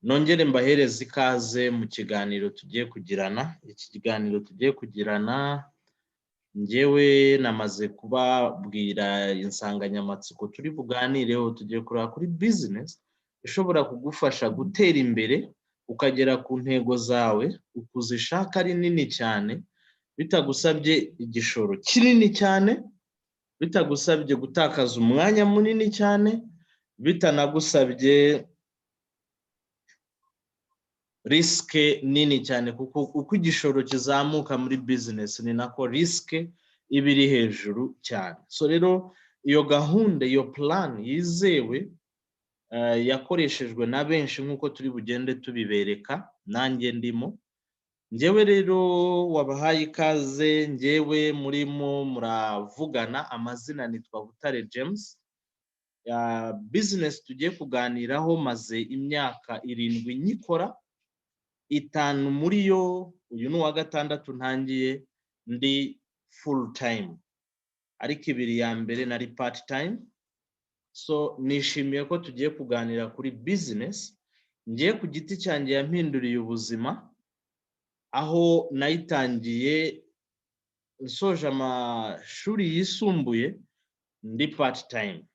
Nongere mbahereza ikaze mu kiganiro tugiye kugirana. Iki kiganiro tugiye kugirana njyewe namaze kubabwira insanganyamatsiko turi buganireho. Tugiye kureba kuri business ishobora kugufasha gutera imbere ukagera ku ntego zawe ukuzishaka ari nini cyane, bitagusabye igishoro kinini cyane, bitagusabye gutakaza umwanya munini cyane, bitanagusabye riske nini cyane, kuko uko igishoro kizamuka muri business ni nako riske ibiri hejuru cyane. So rero iyo gahunda, iyo plan yizewe yakoreshejwe na benshi nk'uko turi bugende tubibereka, nanjye ndimo. Njyewe rero wabahaye ikaze, njyewe murimo muravugana. Amazina nitwa Butare James. Business tugiye kuganiraho maze imyaka 7 nyikora, 5 muri yo uyu ni uwa 6 ntangiye ndi full time, ariko 2 ya mbere nari part time. So nishimiye ko tugiye kuganira kuri business ngiye ku giti cyanjye yampinduriye ubuzima, aho nayitangiye nsoje amashuri yisumbuye ndi part time.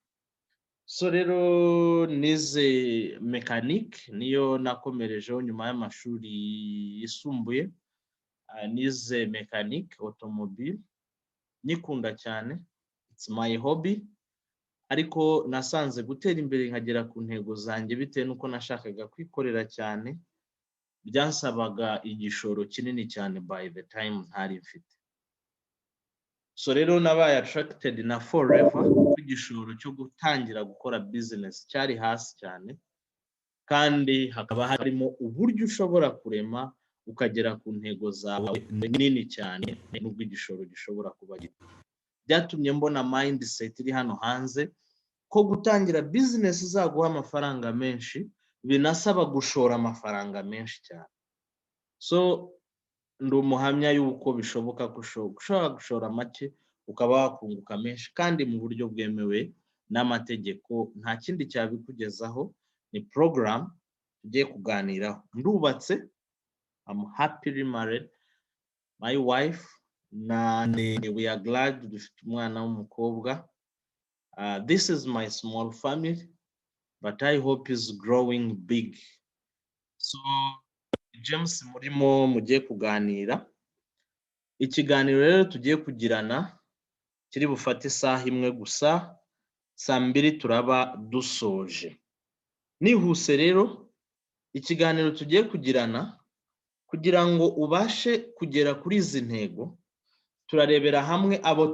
So rero nize mechanic, niyo nakomerejeho nyuma y'amashuri yisumbuye. Nize mechanic automobile, nikunda cyane, it's my hobby. Ariko nasanze gutera imbere nkagera ku ntego zanjye bitewe nuko nashakaga kwikorera cyane, byansabaga igishoro kinini cyane by the time ntari mfite. So rero nabaye attracted na Forever, igishoro cyo gutangira gukora business cyari hasi cyane, kandi hakaba harimo uburyo ushobora kurema ukagera ku ntego zawe nini cyane nubwo igishoro gishobora kuba gito. Byatumye mbona mindset iri hano hanze ko gutangira business zaguha amafaranga menshi binasaba gushora amafaranga menshi cyane. So ndi umuhamya yuko bishoboka gushobora gushora make ukaba wakunguka menshi kandi mu buryo bwemewe n'amategeko. Nta kindi cyabikugezaho, ni program tugiye kuganiraho. Ndubatse, I'm happily married, my wife, we are glad dufite umwana w'umukobwa. This is my small family, but I hope is growing big. So James murimo mugiye kuganira. Ikiganiro rero tugiye kugirana kiri bufate isaha imwe gusa, saa 2 turaba dusoje. Nihuse rero ikiganiro tugiye kugirana, kugira ngo ubashe kugera kuri izi ntego, turarebera hamwe abo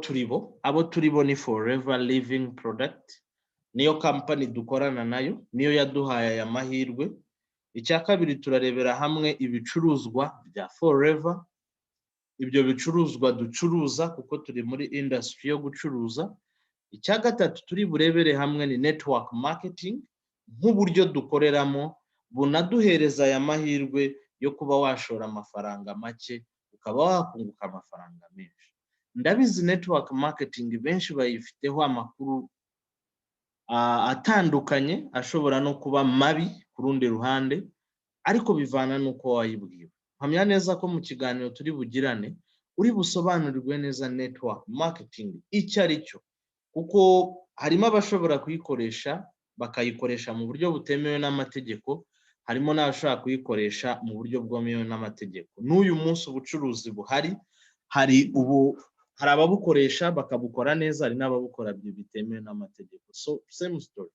turibo ni Forever Living Product, niyo company dukorana nayo, niyo yaduhaye aya mahirwe. Icya kabiri turarebera hamwe ibicuruzwa bya Forever, ibyo bicuruzwa ducuruza kuko turi muri industry yo gucuruza. Icya gatatu turi burebere hamwe ni network marketing, nk'uburyo dukoreramo bunaduhereza aya mahirwe yo kuba washora amafaranga make ukaba wakunguka amafaranga menshi. Ndabizi network marketing benshi bayifiteho amakuru atandukanye, ashobora no kuba mabi ku rundi ruhande, ariko bivana nuko wayibwiwe. Mpamya neza ko mu kiganiro turi bugirane uri busobanurirwe neza network marketing icyo ari cyo, kuko harimo abashobora kuyikoresha bakayikoresha mu buryo butemewe n'amategeko, harimo n'abashobora kuyikoresha mu buryo bwemewe n'amategeko. N'uyu munsi ubucuruzi buhari, hari ababukoresha bakabukora neza, hari n'ababukora bitemewe n'amategeko. So same story.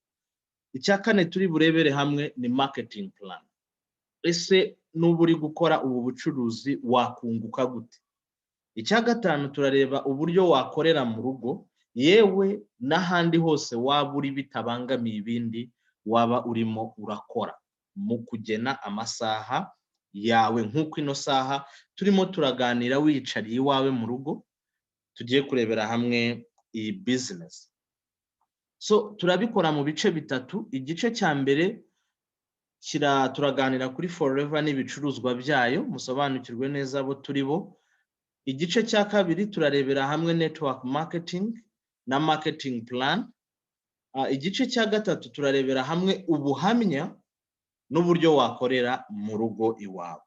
Icya kane turi burebere hamwe ni marketing plan. Ese n'ubu uri gukora ubu bucuruzi wakunguka gute? Icya gatanu turareba uburyo wakorera mu rugo, yewe n'ahandi hose waba uri bitabangamiye ibindi waba urimo urakora, mu kugena amasaha yawe. Nk'uko ino saha turimo turaganira wicariye iwawe mu rugo, tugiye kurebera hamwe iyi business. So turabikora mu bice bitatu. Igice cya mbere turaganira kuri Forever n'ibicuruzwa byayo, musobanukirwe neza abo turibo. Igice cya kabiri turarebera hamwe network marketing na marketing plan. Igice cya gatatu turarebera hamwe ubuhamya n'uburyo wakorera mu rugo iwawe.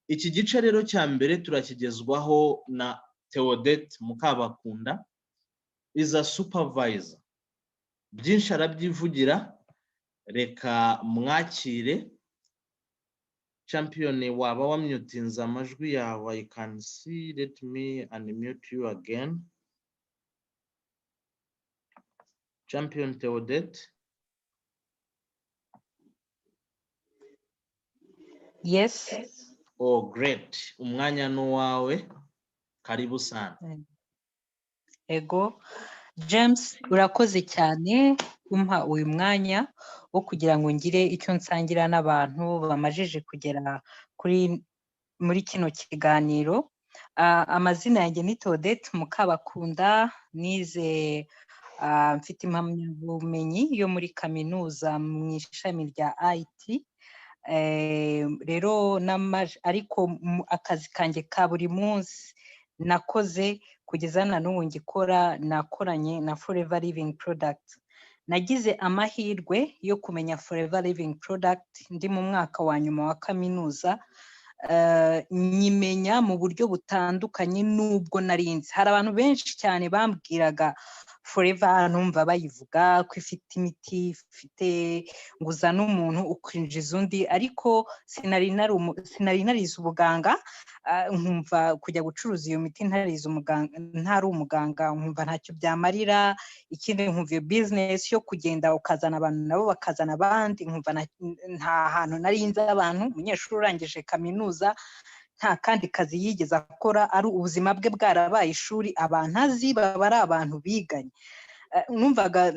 Iki gice rero cya mbere turakigezwaho na Theodette Mukabakunda, is a supervisor. Byinshi arabyivugira, reka mwakire. Champion, waba wamyutinze amajwi yawe? I can see, let me unmute you again. Champion Theodette. Yes. Oh, great. Umwanya n'uwawe. Karibu sana. Ego. James, urakoze cyane kumpa uyu mwanya wo kugira ngo ngire icyo nsangira n'abantu bamajije kugera muri kino kiganiro. Amazina yanjye ni Theodette Mukabakunda, nize mfite impamyabumenyi yo muri kaminuza mu ishami rya IT. Rero ariko akazi kanjye ka buri munsi nakoze kugeza na n'ubu ngikora, nakoranye na Forever Living Product. Nagize amahirwe yo kumenya Forever Living Product ndi mu mwaka wa nyuma wa kaminuza, nyimenya mu buryo butandukanye n'ubwo narinzi. Hari abantu benshi cyane bambwiraga Forever, numva bayivuga ko ifite imiti, ifite nguza n'umuntu ukwinjiza undi, ariko sinari narize ubuganga, nkumva kujya gucuruza iyo miti ntari umuganga, nkumva ntacyo byamarira. Ikindi nkumva iyo business yo kugenda ukazana abantu nabo bakazana abandi, nkumva nta hantu narinze abantu. Umunyeshuri urangije kaminuza nta kandi kazi yigeze akora, ari ubuzima bwe bwarabaye ishuri, abantu azi baba ari abantu biganye. Numvaga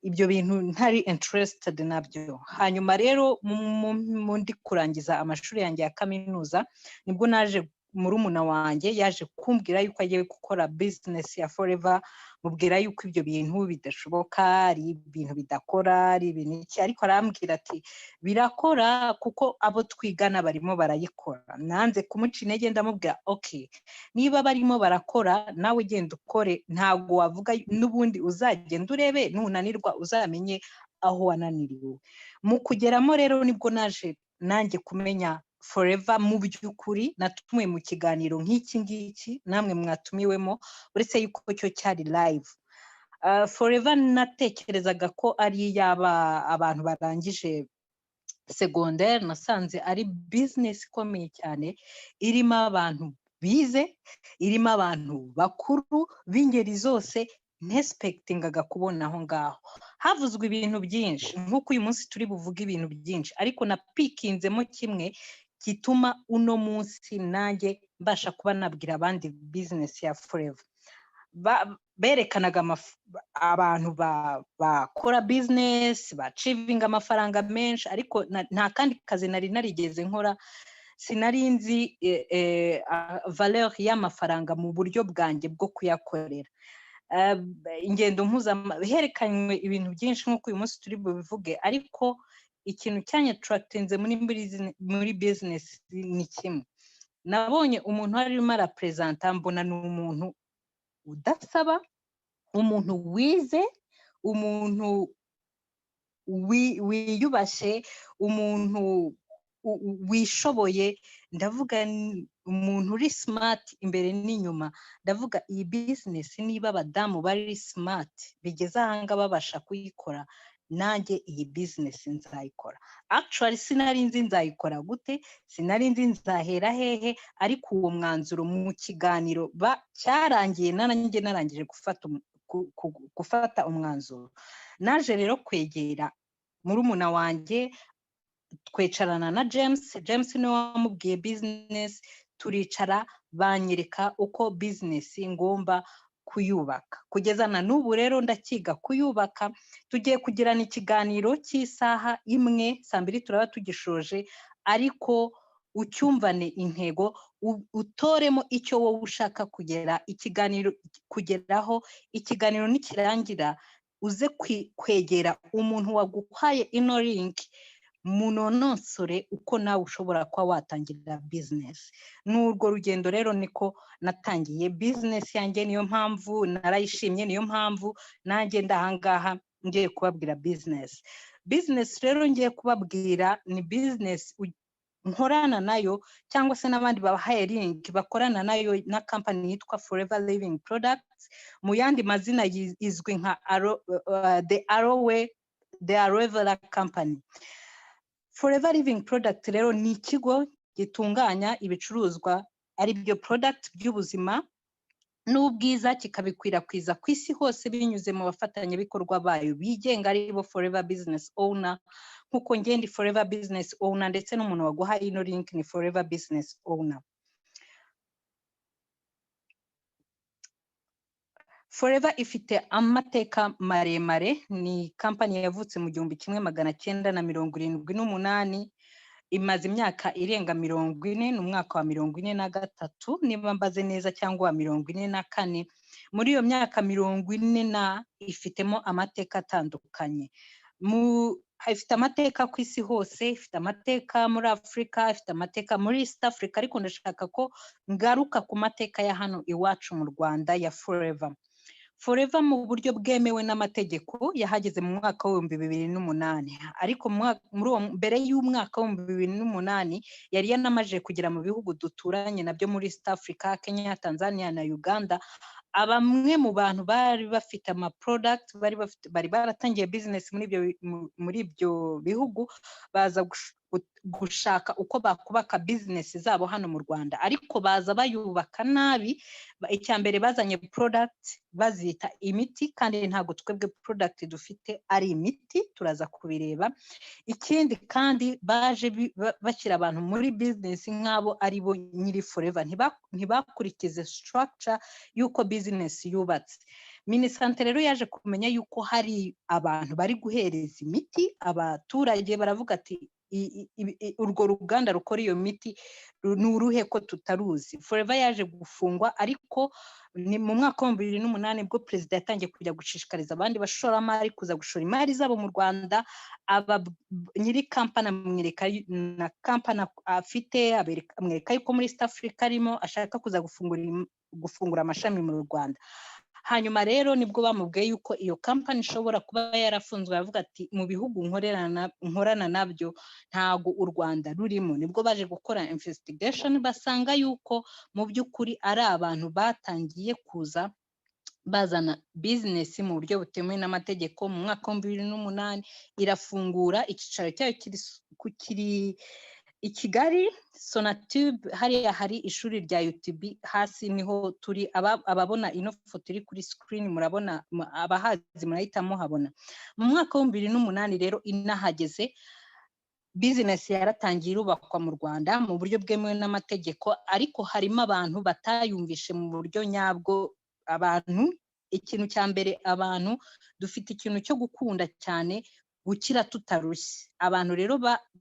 ibyo bintu ntari interested nabyo. Hanyuma rero ndi kurangiza amashuri yanjye ya kaminuza, nibwo naje murumuna wanjye yaje kumbwira yuko agiye gukora business ya Forever, mubwira yuko ibyo bintu bidashoboka, ari ibintu bidakora, ari ibintu iki, ariko arambwira ati birakora kuko abo twigana barimo barayikora. Nanze kumuca intege, ndamubwira okay, niba barimo barakora nawe genda ukore, ntago wavuga n'ubundi uzagenda urebe, nunanirwa uzamenye aho wananiriwe. Mu kugeramo rero nibwo naje nanjye kumenya Forever mu by'ukuri. Natumiwe mu kiganiro nk'iki ngiki namwe mwatumiwemo, uretse yuko cyo cyari live. Forever natekerezaga ko ari yaba abantu barangije secondaire, nasanze ari business ikomeye cyane, irimo abantu bize, irimo abantu bakuru b'ingeri zose, nespectingaga kubona aho ngaho. Havuzwe ibintu byinshi nk'uko uyu munsi turi buvuga ibintu byinshi, ariko na pikinzemo kimwe gituma uno munsi nanjye mbasha kuba nabwira abandi business ya Forever. Berekanaga abantu bakora business, achieving amafaranga menshi, ariko nta kandi kazi nari narigeze nkora. Sinari nzi valeur y'amafaranga mu buryo bwanjye bwo kuyakorera. Ingendo herekanywe ibintu byinshi nk'uko uyu munsi turi bubivuge, ariko ikintu cyanyattractinze muri business ni kimwe. Nabonye umuntu arimo arapresenta, mbona ni umuntu udasaba, umuntu wize, umuntu wiyubashye, umuntu wishoboye. Ndavuga umuntu uri smart imbere n'inyuma. Ndavuga iyi business niba abadamu bari smart bigeze ahanga babasha kuyikora, nanjye iyi business nzayikora. Actually sinari nzi nzayikora gute, sinari nzi nzahera hehe, ariko uwo mwanzuro mu kiganiro cyarangiye nanjye narangije gufata umwanzuro. Naje rero kwegera murumuna wanjye, twecarana na James niwe wamubwiye business, turicara banyereka uko business ngomba kuyubaka. Kugeza na n'ubu rero ndakiga kuyubaka. Tugiye kugirana ikiganiro cy'isaha imwe, saa 2 turaba tugishoje, ariko ucyumvane intego, utoremo icyo wowe ushaka kugeraho. Ikiganiro nikirangira uze kwegera umuntu waguhaye ino link, munonosore uko nawe ushobora kuba watangirira business. N'urwo rugendo rero niko natangiye business yanjye, niyo mpamvu narayishimye, niyo mpamvu nanjye ndahangaha ngiye kubabwira business rero ngiye kubabwira ni business nkorana nayo cyangwa se n'abandi ba hiring bakorana nayo na company yitwa Forever Living Products, mu yandi mazina izwi nka the Aloe Vera Company. Forever Living Product rero ni ikigo gitunganya ibicuruzwa ari byo product by'ubuzima n'ubwiza, kikabikwirakwiza ku isi hose binyuze mu bafatanyabikorwa bayo bigenga ari bo Forever Business Owner, nkuko ngende Forever Business Owner ndetse n'umuntu waguha ino link ni Forever Business Owner. Forever ifite amateka maremare, ni company yavutse mu 1978, imaze imyaka irenga 40, n'umwaka wa 43 niba mbaze neza cyangwa wa 44. Muri iyo myaka 40 ifitemo amateka atandukanye. Ifite amateka ku isi hose, ifite amateka muri Afrika, ifite amateka muri East Africa, ariko ndashaka ko ngaruka ku mateka ya hano iwacu mu Rwanda ya Forever. Forever mu buryo bwemewe n'amategeko yahageze mu mwaka wa 2008, ariko mbere y'umwaka wa 2008 yari yanamaje kugera mu bihugu duturanye nabyo muri East Africa, Kenya, Tanzania na Uganda. Abamwe mu bantu bari bafite ama product bari baratangiye business muri ibyo bihugu baza gushaka uko bakubaka business zabo hano mu Rwanda, ariko baza bayubaka nabi. Icyambere bazanye product bazita imiti, kandi ntago twebwe product dufite ari imiti, turaza kubireba. Ikindi kandi baje bashyira abantu muri business nk'abo ari bo nyiri Forever, ntibakurikize structure yuko business yubatse. Minisante rero yaje kumenya yuko hari abantu bari guhereza imiti abaturage, baravuga ati urwo ruganda rukora iyo miti ni uruhe ko tutaruzi. Forever yaje gufungwa, ariko ni mu mwaka wa 2008 bwo president yatangiye kujya gushishikariza abandi bashoramari kuza gushora imari zabo mu Rwanda. Nyiri company amwereka na company afite, amwereka yuko muri East Africa arimo ashaka kuza gufungura amashami mu Rwanda. Hanyuma rero nibwo bamubwiye yuko iyo company ishobora kuba yarafunzwe, yavuga ati mu bihugu nkorana nabyo ntago u Rwanda rurimo. Nibwo baje gukora investigation basanga yuko mu by'ukuri ari abantu batangiye kuza bazana business mu buryo butemewe n'amategeko. Mu mwaka wa 2008 irafungura, icyicaro cyayo kiri i Kigali Sonatube, hariya hari ishuri rya UTB, hasi niho turi. Ababona ino foto iri kuri screen murabona, abahazi murahita muhabona. Mu mwaka wa 2008 rero inahageze, business yaratangiye irubakwa mu Rwanda mu buryo bwemewe n'amategeko, ariko harimo abantu batayumvishe mu buryo nyabwo. Abantu, ikintu cya mbere, abantu dufite ikintu cyo gukunda cyane gukira tutarushye. Abantu rero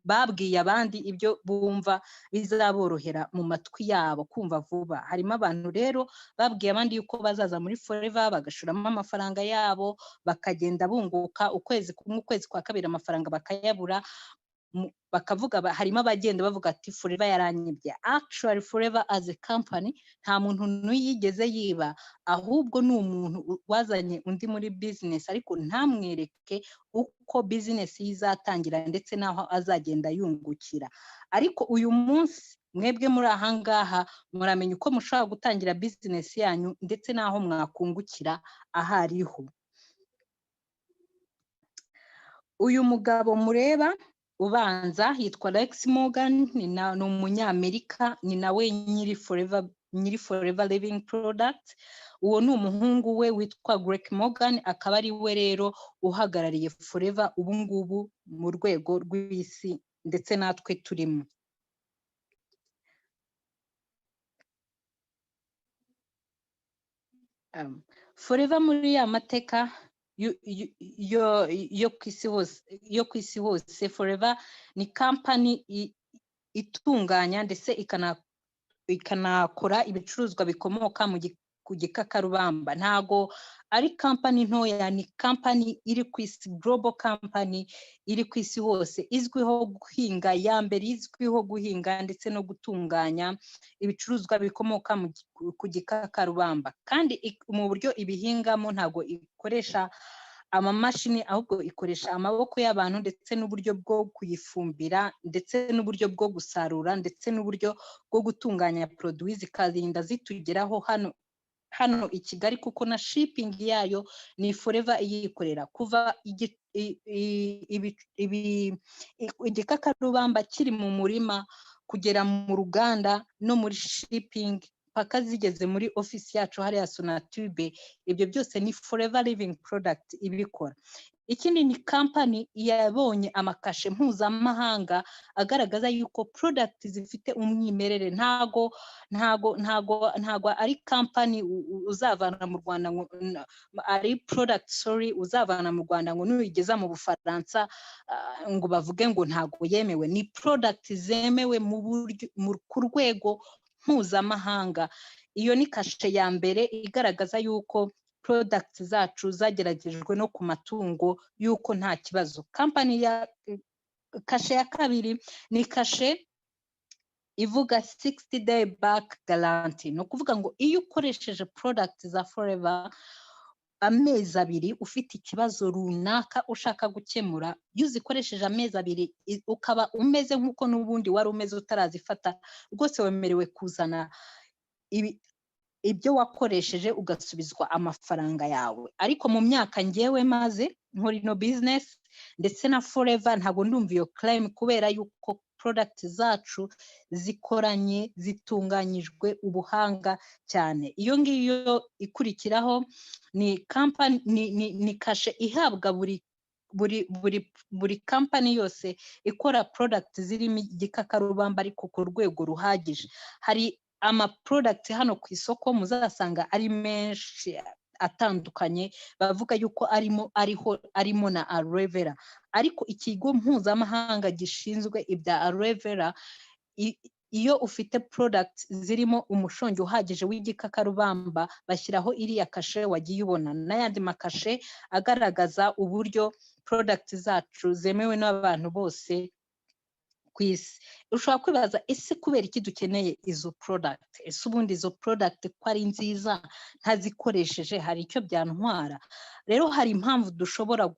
babwiye abandi ibyo bumva bizaborohera mu matwi yabo kumva vuba. Harimo abantu rero babwiye abandi yuko bazaza muri Forever bagashuramo amafaranga yabo, bakagenda bunguka ukwezi kumwe, ukwezi kwa kabiri amafaranga bakayabura. Bakavuga, harimo abagenda bavuga ati Forever yaranyibye. Actually Forever as a company nta muntu n'uyigeze yiba, ahubwo ni umuntu wazanye undi muri business, ariko ntamwereke uko business yizatangira ndetse naho azagenda yungukira. Ariko uyu munsi mwebwe muri ahangaha muramenya uko mushobora gutangira business yanyu ndetse naho mwakungukira ahariho. Uyu mugabo mureba ubanza yitwa Rex Morgan, ni umunyamerika, ni nawe nyiri Forever Living Product. Uwo ni umuhungu we witwa Greg Morgan, akaba ari we rero uhagarariye Forever ubu ngubu mu rwego rw'isi ndetse natwe turimo. Forever muri ya mateka yo ku isi hose, Forever ni company itunganya ndetse ikanakora ibicuruzwa bikomoka ku gikakarubamba. Ntago ari company ntoya, ni company iri ku isi, global company iri ku isi hose, izwiho guhinga, ya mbere izwiho guhinga ndetse no gutunganya ibicuruzwa bikomoka ku gikakarubamba. Kandi mu buryo ibihingamo ntago ikoresha amamashini ahubwo ikoresha amaboko y'abantu ndetse n'uburyo bwo kuyifumbira ndetse n'uburyo bwo gusarura ndetse n'uburyo bwo gutunganya produits zikarinda zitugeraho hano i Kigali, kuko na shipping yayo ni Forever iyikorera kuva igikakarubamba kiri mu murima kugera mu ruganda no muri shipping paka zigeze muri office yacu hariya Sonatube. Ibyo byose ni Forever Living Product ibikora. Ikindi ni company yabonye amakashe mpuzamahanga agaragaza yuko product zifite umwimerere, ntago ari company uzavana mu Rwanda ngo ari product uzavana mu Rwanda ngo nuyigeza mu Bufaransa ngo bavuge ngo ntago yemewe. Ni product zemewe ku rwego mpuzamahanga. Iyo ni kashe ya mbere igaragaza yuko products zacu zageragejwe no ku matungo yuko nta kibazo. Kashe ya kabiri ni kashe ivuga 60 day back guarantee. No kuvuga ngo iyo ukoresheje product za Forever amezi abiri ufite ikibazo runaka ushaka gukemura, iyo uzikoresheje amezi abiri ukaba umeze nk'uko n'ubundi wari umeze utarazifata, rwose wemerewe kuzana ibyo wakoresheje ugasubizwa amafaranga yawe. Ariko mu myaka ngewe maze nkora ino business ndetse na Forever ntago ndumva iyo claim, kubera yuko product zacu zikoranye zitunganyijwe ubuhanga cyane. Iyo ngiyo ikurikiraho ni company ni kashe ihabwa buri company yose ikora product zirimo igikakarubamba ariko ku rwego ruhagije. Hari product hano ku isoko muzasanga ari menshi atandukanye bavuga yuko arimo na aloe vera, ariko ikigo mpuzamahanga gishinzwe ibya aloe vera, iyo ufite product zirimo umushongi uhagije w'igikakarubamba bashyiraho iriya kashe wagiye ubona, n'ayandi makashe agaragaza uburyo product zacu zemewe n'abantu bose kwisi. Ushobora kwibaza ese kubera iki dukeneye izo product? Ese ubundi izo product ko ari nziza ntazikoresheje hari icyo byantwara? Rero hari impamvu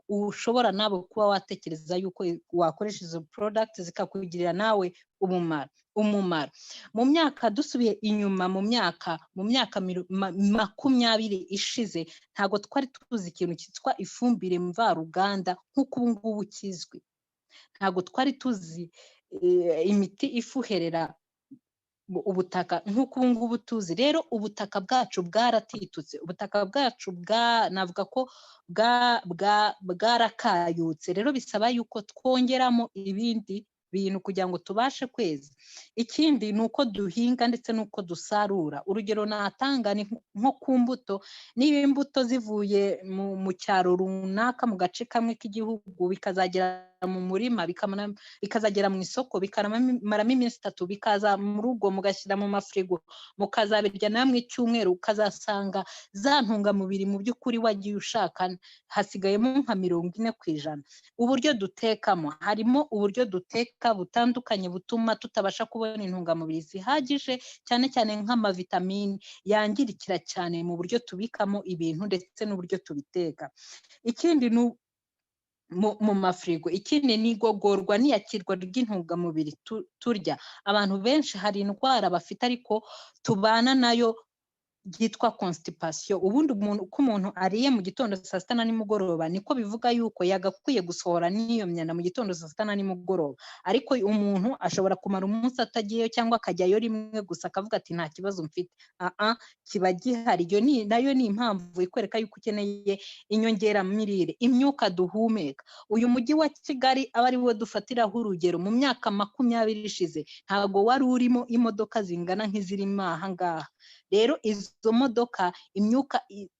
ushobora nabo kuba watekereza yuko wakoresha izo product zikakugirira nawe umumaro. Mu myaka dusubiye inyuma mu myaka 20 ishize ntago twari tuzi ikintu cyitwa ifumbire mvaruganda nk'uko ubu ngubu kizwi. Ntago twari tuzi imiti ifuherera ubutaka nk'uko ubu ngubu tuzi. Rero ubutaka bwacu bwaratitutse, ubutaka bwacu navuga ko bwarakayutse. Rero bisaba yuko twongeramo ibindi bintu kugira ngo tubashe kweza. Ikindi ni uko duhinga ndetse n'uko dusarura. Urugero natanga ni nko ku mbuto. Niba imbuto zivuye mu cyaro runaka mu gace kamwe k'igihugu bikazagera mu murima bikazagera mu isoko bikamaramo iminsi 3 bikaza mu rugo mugashyira mu mafrigo mukazabirya namwe icyumweru, ukazasanga za ntungamubiri mu by'ukuri wagiye ushaka hasigayemo nka 40%. Uburyo dutekamo, harimo uburyo duteka butandukanye butuma tutabasha kubona intungamubiri zihagije, cyane cyane nk'amavitamini yangirikira cyane mu buryo tubikamo ibintu ndetse n'uburyo tubiteka. Ikindi mu mafrigo, ikindi ni igogorwa n'iyakirwa ry'intungamubiri turya. Abantu benshi hari indwara bafite ariko tubana nayo yitwa constipation. Ubundi umuntu ariye mu gitondo saa 6 na nimugoroba niko bivuga yuko yagakwiye gusohora n'iyo myanda mu gitondo saa 6 na nimugoroba, ariko umuntu ashobora kumara umunsi atagiyeyo cyangwa akajyayo rimwe gusa akavuga ati nta kibazo mfite. Kiba gihari. Iyo nayo ni impamvu ikwereka yuko ukeneye inyongeramirire. Imyuka duhumeka, uyu mujyi wa Kigali aba ari wo dufatiraho urugero. Mu myaka 20 ishize ntago wari urimo imodoka zingana nk'izirimo aha ngaha. Rero izo modoka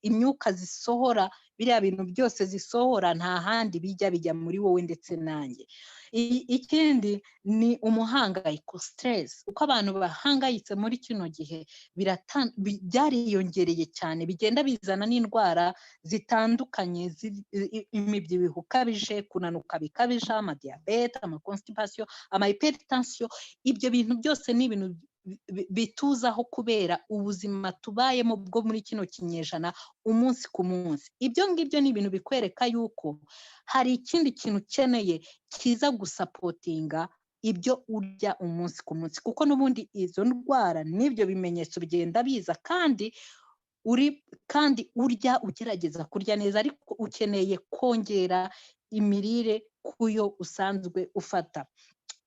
imyuka zisohora, biriya bintu byose zisohora nta handi bijya muri wowe ndetse nanjye. Ikindi ni umuhangayiko, stress. Uko abantu bahangayitse muri kino gihe byariyongereye cyane, bigenda bizana n'indwara zitandukanye, imibyibuho ukabije, kunanuka bikabije, amadiabete, amaconstipation, amahypertension. Ibyo bintu byose ni ibintu bituzaho kubera ubuzima tubayemo bwo muri kino kinyejana umunsi ku munsi. Ibyo ngibyo ni ibintu bikwereka yuko hari ikindi kintu ukeneye kiza gusapotinga ibyo urya umunsi ku munsi, kuko n'ubundi izo ndwara n'ibyo bimenyetso bigenda biza kandi urya ugerageza kurya neza, ariko ukeneye kongera imirire kuyo usanzwe ufata.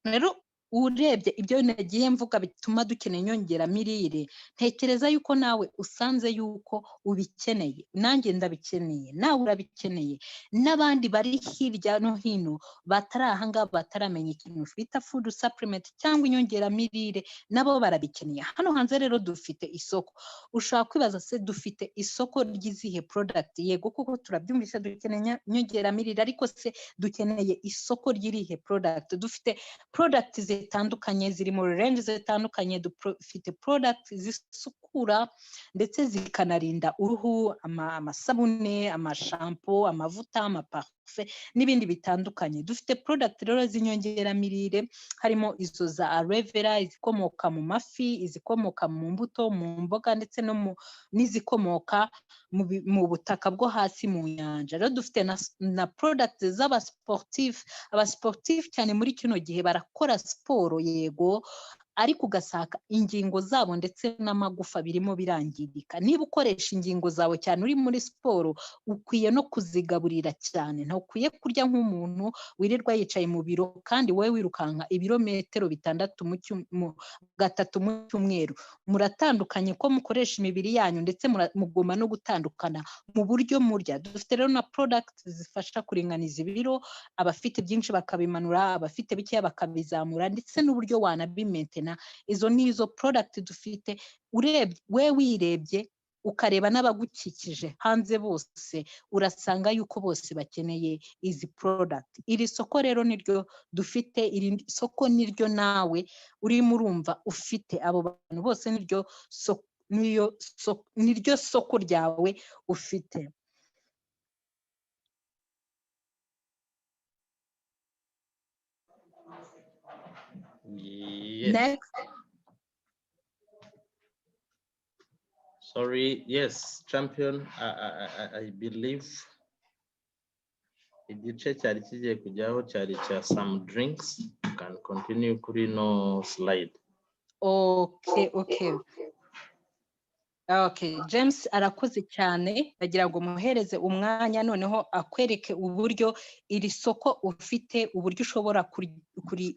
Rero urebye ibyo nagiye mvuga bituma dukeneye inyongeramirire, ntekereza yuko nawe usanze yuko ubikeneye, nanjye ndabikeneye, nawe urabikeneye, n'abandi bari hirya no hino batari ahangaha bataramenya ikintu bita food supplement cyangwa inyongeramirire, nabo barabikeneye. Hano hanze rero dufite isoko. Ushobora kwibaza se dufite isoko ry'izihe product? Yego kuko turabyumvise dukeneye inyongeramirire, ariko se dukeneye isoko ry'irihe product? Dufite product zitandukanye ziri mu range zitandukanye. Dufite product zisukura ndetse zikanarinda uruhu, amasabune, amashampo, amavuta, amaparfum n'ibindi bitandukanye. Dufite product rero z'inyongeramirire, harimo izo za aloe vera, izikomoka mu mafi, izikomoka mu mbuto, mu mboga, ndetse n'izikomoka mu butaka bwo hasi mu nyanja. Rero dufite na product abasportif cyane muri kino gihe barakora siporo, yego, ariko ugasanga ingingo zabo ndetse n'amagufa birimo birangirika. Niba ukoresha ingingo zawe cyane uri muri siporo, ukwiye no kuzigaburira cyane. Ntukwiye kurya nk'umuntu wirirwa yicaye mu biro kandi wowe wirukanka ibirometero 6 gatatu mu cyumweru. Muratandukanye ko mukoresha imibiri yanyu, ndetse mugomba no gutandukana mu buryo murya. Dufite rero na product zifasha kuringaniza ibiro, abafite byinshi bakabimanura, abafite bikeya bakabizamura, ndetse n'uburyo wanabimentena. Izo nizo product dufite. We wirebye ukareba n'abagukikije hanze bose, urasanga yuko bose bakeneye izi product. Iri soko rero niryo dufite, iri soko niryo nawe urimo urumva ufite. Abo bantu bose niryo soko ryawe ufite. Yes. Next. Sorry, yes, champion. I believe igice cyari kigiye kujyaho cyari cya some drinks. You can continue kuri no slide. Okay, James arakoze cyane. Agira ngo muhereze umwanya noneho akwereke uburyo iri soko ufite, uburyo ushobora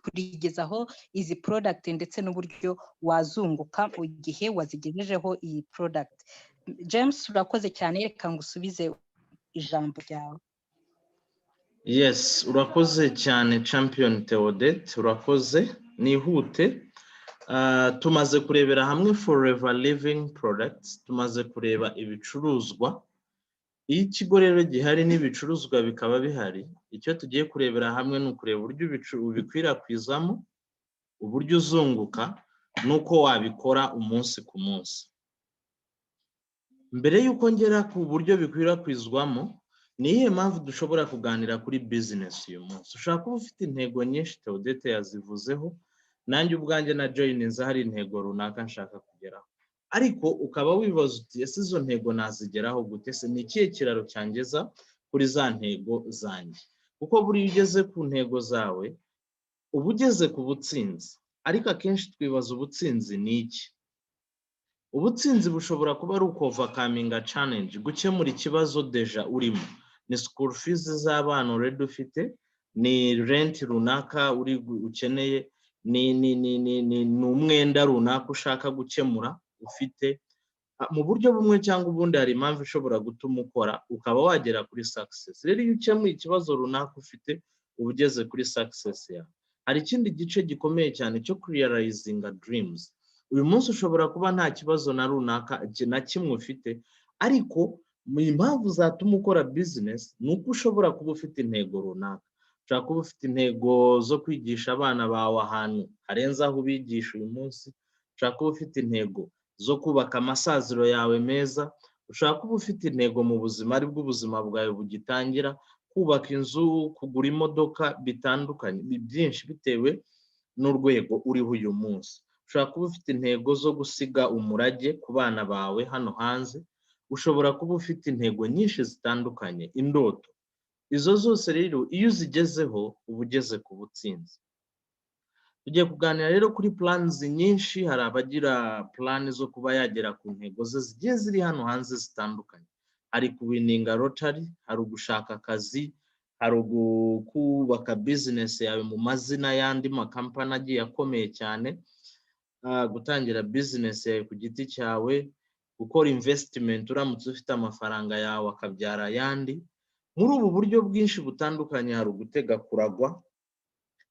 kurigezaho izi product, ndetse n'uburyo wazunguka igihe wazigejejeho iyi product. James urakoze cyane, reka ngusubize ijambo ryawe. Yes, urakoze cyane champion Theodette, urakoze. Nihute. Tumaze kurebera hamwe Forever Living Products, tumaze kureba ibicuruzwa. Iyo ikigo rero gihari n'ibicuruzwa bikaba bihari, icyo tugiye kurebera hamwe ni ukureba uburyo ubikwirakwizamo, uburyo uzunguka, nuko wabikora umunsi ku munsi. Mbere y'uko ngera ku buryo bikwirakwizwamo, ni iyihe mpamvu dushobora kuganira kuri business uyu munsi? Ushobora kuba ufite intego nyinshi, Theodette yazivuzeho, nanjye ubwanjye na joininze hari intego runaka nshaka kugeraho, ariko ukaba wibaza uti ese izo ntego nazigeraho gute? Se ni ikihe kiraro cyangeza kuri za ntego zanjye? Kuko buri ugeze ku ntego zawe uba ugeze ku butsinzi, ariko akenshi twibaza ubutsinzi ni iki? Ubutsinzi bushobora kuba ari overcoming challenge, gukemura ikibazo deja urimo. Ni school fees z'abana already ufite, ni rent runaka ukeneye, ni umwenda runaka ushaka gukemura ufite. Mu buryo bumwe cyangwa ubundi hari impamvu ishobora gutuma ukora ukaba wagera kuri success. Rero iyo ukemuye ikibazo runaka ufite uba ugeze kuri success yawe. Hari ikindi gice gikomeye cyane cyo realizing dreams. Uyu munsi ushobora kuba nta kibazo na runaka na kimwe ufite, ariko mu impamvu zatuma ukora business ni uko ushobora kuba ufite intego runaka. Ushobora kuba ufite intego zo kwigisha abana bawe ahantu harenze aho ubigisha uyu munsi. Ushobora kuba ufite intego zo kubaka amasaziro yawe meza. Ushobora kuba ufite intego mu buzima aribwo ubuzima bwawe bugitangira, kubaka inzu, kugura imodoka, bitandukanye byinshi bitewe n'urwego uriho uyu munsi. ushobora kuba ufite intego zo gusiga umurage ku bana bawe hano hanze, ushobora kuba ufite intego nyinshi zitandukanye, indoto. Izo zose rero iyo uzigezeho uba ugeze ku butsinzi. Tugiye kuganira rero kuri plans nyinshi, hari abagira plan zo kuba yagera ku ntego ze zigiye ziri hano hanze zitandukanye. Hari kuwininga lottery, hari ugushaka akazi, hari kubaka business yawe mu mazina y'andi makampani agiye akomeye cyane, gutangira business yawe ku giti cyawe, gukora investment uramutse ufite amafaranga yawe akabyara ayandi. Muri ubu buryo bwinshi butandukanye hari ugutega kuragwa,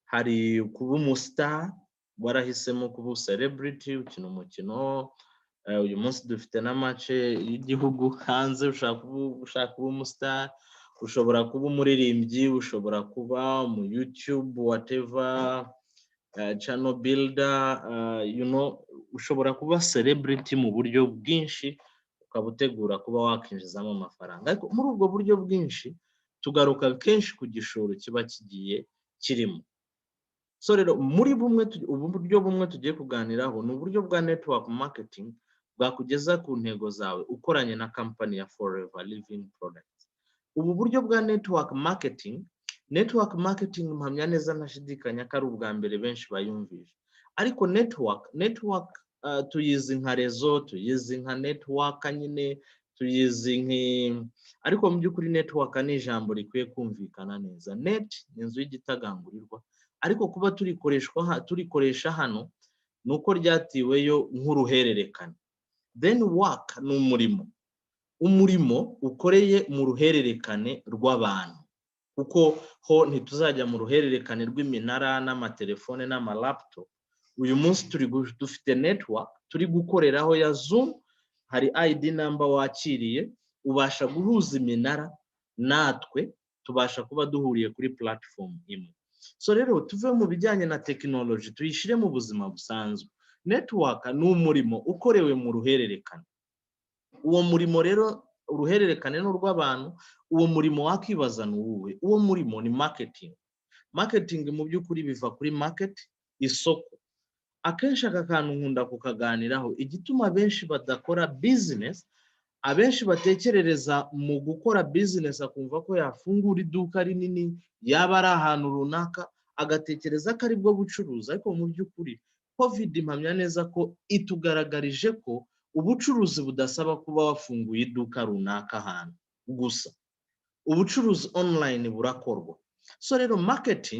hari kuba umustar, warahisemo kuba celebrity ukina umukino. Uyu munsi dufite na match y'igihugu hanze, ushaka kuba umustar, ushobora kuba umuririmbyi, ushobora kuba mu YouTube whatever, channel builder, ushobora kuba celebrity mu buryo bwinshi, ukaba utegura kuba wakinjizamo amafaranga. Ariko muri ubwo buryo bwinshi tugaruka kenshi ku gishoro kiba kigiye kirimo. So rero muri uburyo bumwe tugiye kuganiraho ni uburyo bwa network marketing bwakugeza ku ntego zawe ukoranye na company ya Forever Living Products. Ubu buryo bwa network marketing mpamya neza ntashidikanya ko ari ubwa mbere benshi bayumvise. Ariko network tuyizi nka rezo, tuyizi nka network nyine, ariko mu by'ukuri network ni ijambo rikwiye kumvikana neza. Net ni inzu y'igitagangurirwa, ariko kuba turikoresha hano nuko ryatiweyo nk'uruhererekane. Then work ni umurimo ukoreye mu ruhererekane rw'abantu, kuko ho ntituzajya mu ruhererekane rw'iminara n'amatelefone n'amalaptop. Uyu munsi dufite network turi gukoreraho ya Zoom, hari ID number wakiriye, ubasha guhuza iminara natwe, tubasha kuba duhuriye kuri platform imwe. So rero tuve mu bijyanye na technology tuyishire mu buzima busanzwe. Network ni umurimo ukorewe mu ruhererekane. Uwo murimo rero uruhererekane n'urw'abantu, uwo murimo wakibaza n'uwuwe. Uwo murimo ni marketing. Marketing mu by'ukuri biva kuri market, isoko. Akenshi aka kantu nkunda kukaganiraho, igituma benshi badakora business, abenshi batekerereza mu gukora business akumva ko yafungura iduka rinini, yaba ari ahantu runaka, agatekereza ko ari bwo bucuruzi. Ariko mu by'ukuri COVID mpamya neza ko itugaragarije ko ubucuruzi budasaba kuba wafunguye iduka runaka ahantu gusa. Ubucuruzi online burakorwa. So rero market,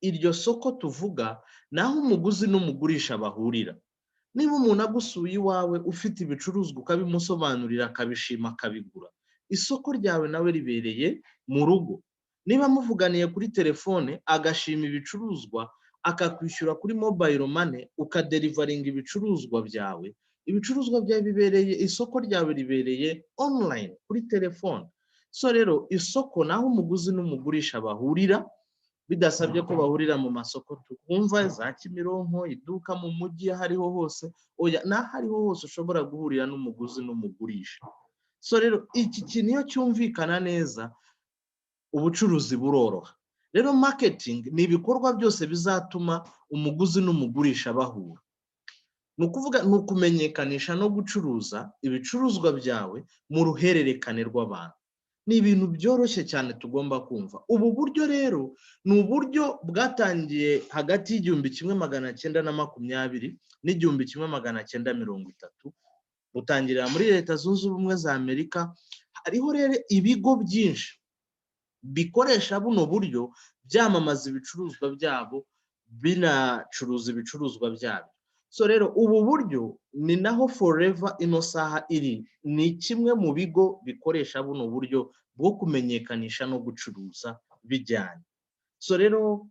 iryo soko tuvuga, naho umuguzi n'umugurisha bahurira. Niba umuntu agusuye iwawe ufite ibicuruzwa ukabimusobanurira akabishima akabigura, isoko ryawe nawe ribereye mu rugo. Niba muvuganiye kuri telefone agashima ibicuruzwa, akakwishyura kuri mobile money, ukaderivaringa ibicuruzwa byawe bibereye, isoko ryawe ribereye online kuri telefone. So rero isoko naho umuguzi n'umugurisha bahurira, bidasabye ko bahurira mu masoko tukumva za Kimironko, iduka mu mujyi hariho hose, oya hariho hose ushobora guhurira n'umuguzi n'umugurisha. So rero iki kintu iyo cyumvikana neza, ubucuruzi buroroha. Rero marketing ni ibikorwa byose bizatuma umuguzi n'umugurisha bahura. Nukuvuga nukumenyekanisha no gucuruza ibicuruzwa byawe mu ruhererekane rw'abantu. Ni ibintu byoroshye cyane tugomba kumva. Ubu buryo rero ni uburyo bwatangiye hagati y'1920 n'1930, butangirira muri Leta Zunze Ubumwe za Amerika. Hariho rero ibigo byinshi bikoresha buno buryo byamamaza ibicuruzwa byabo, binacuruza ibicuruzwa byabo. So rero ubu buryo ni naho Forever ino saha iri, ni kimwe mu bigo bikoresha buno buryo bwo kumenyekanisha no gucuruza bijyanye. So rero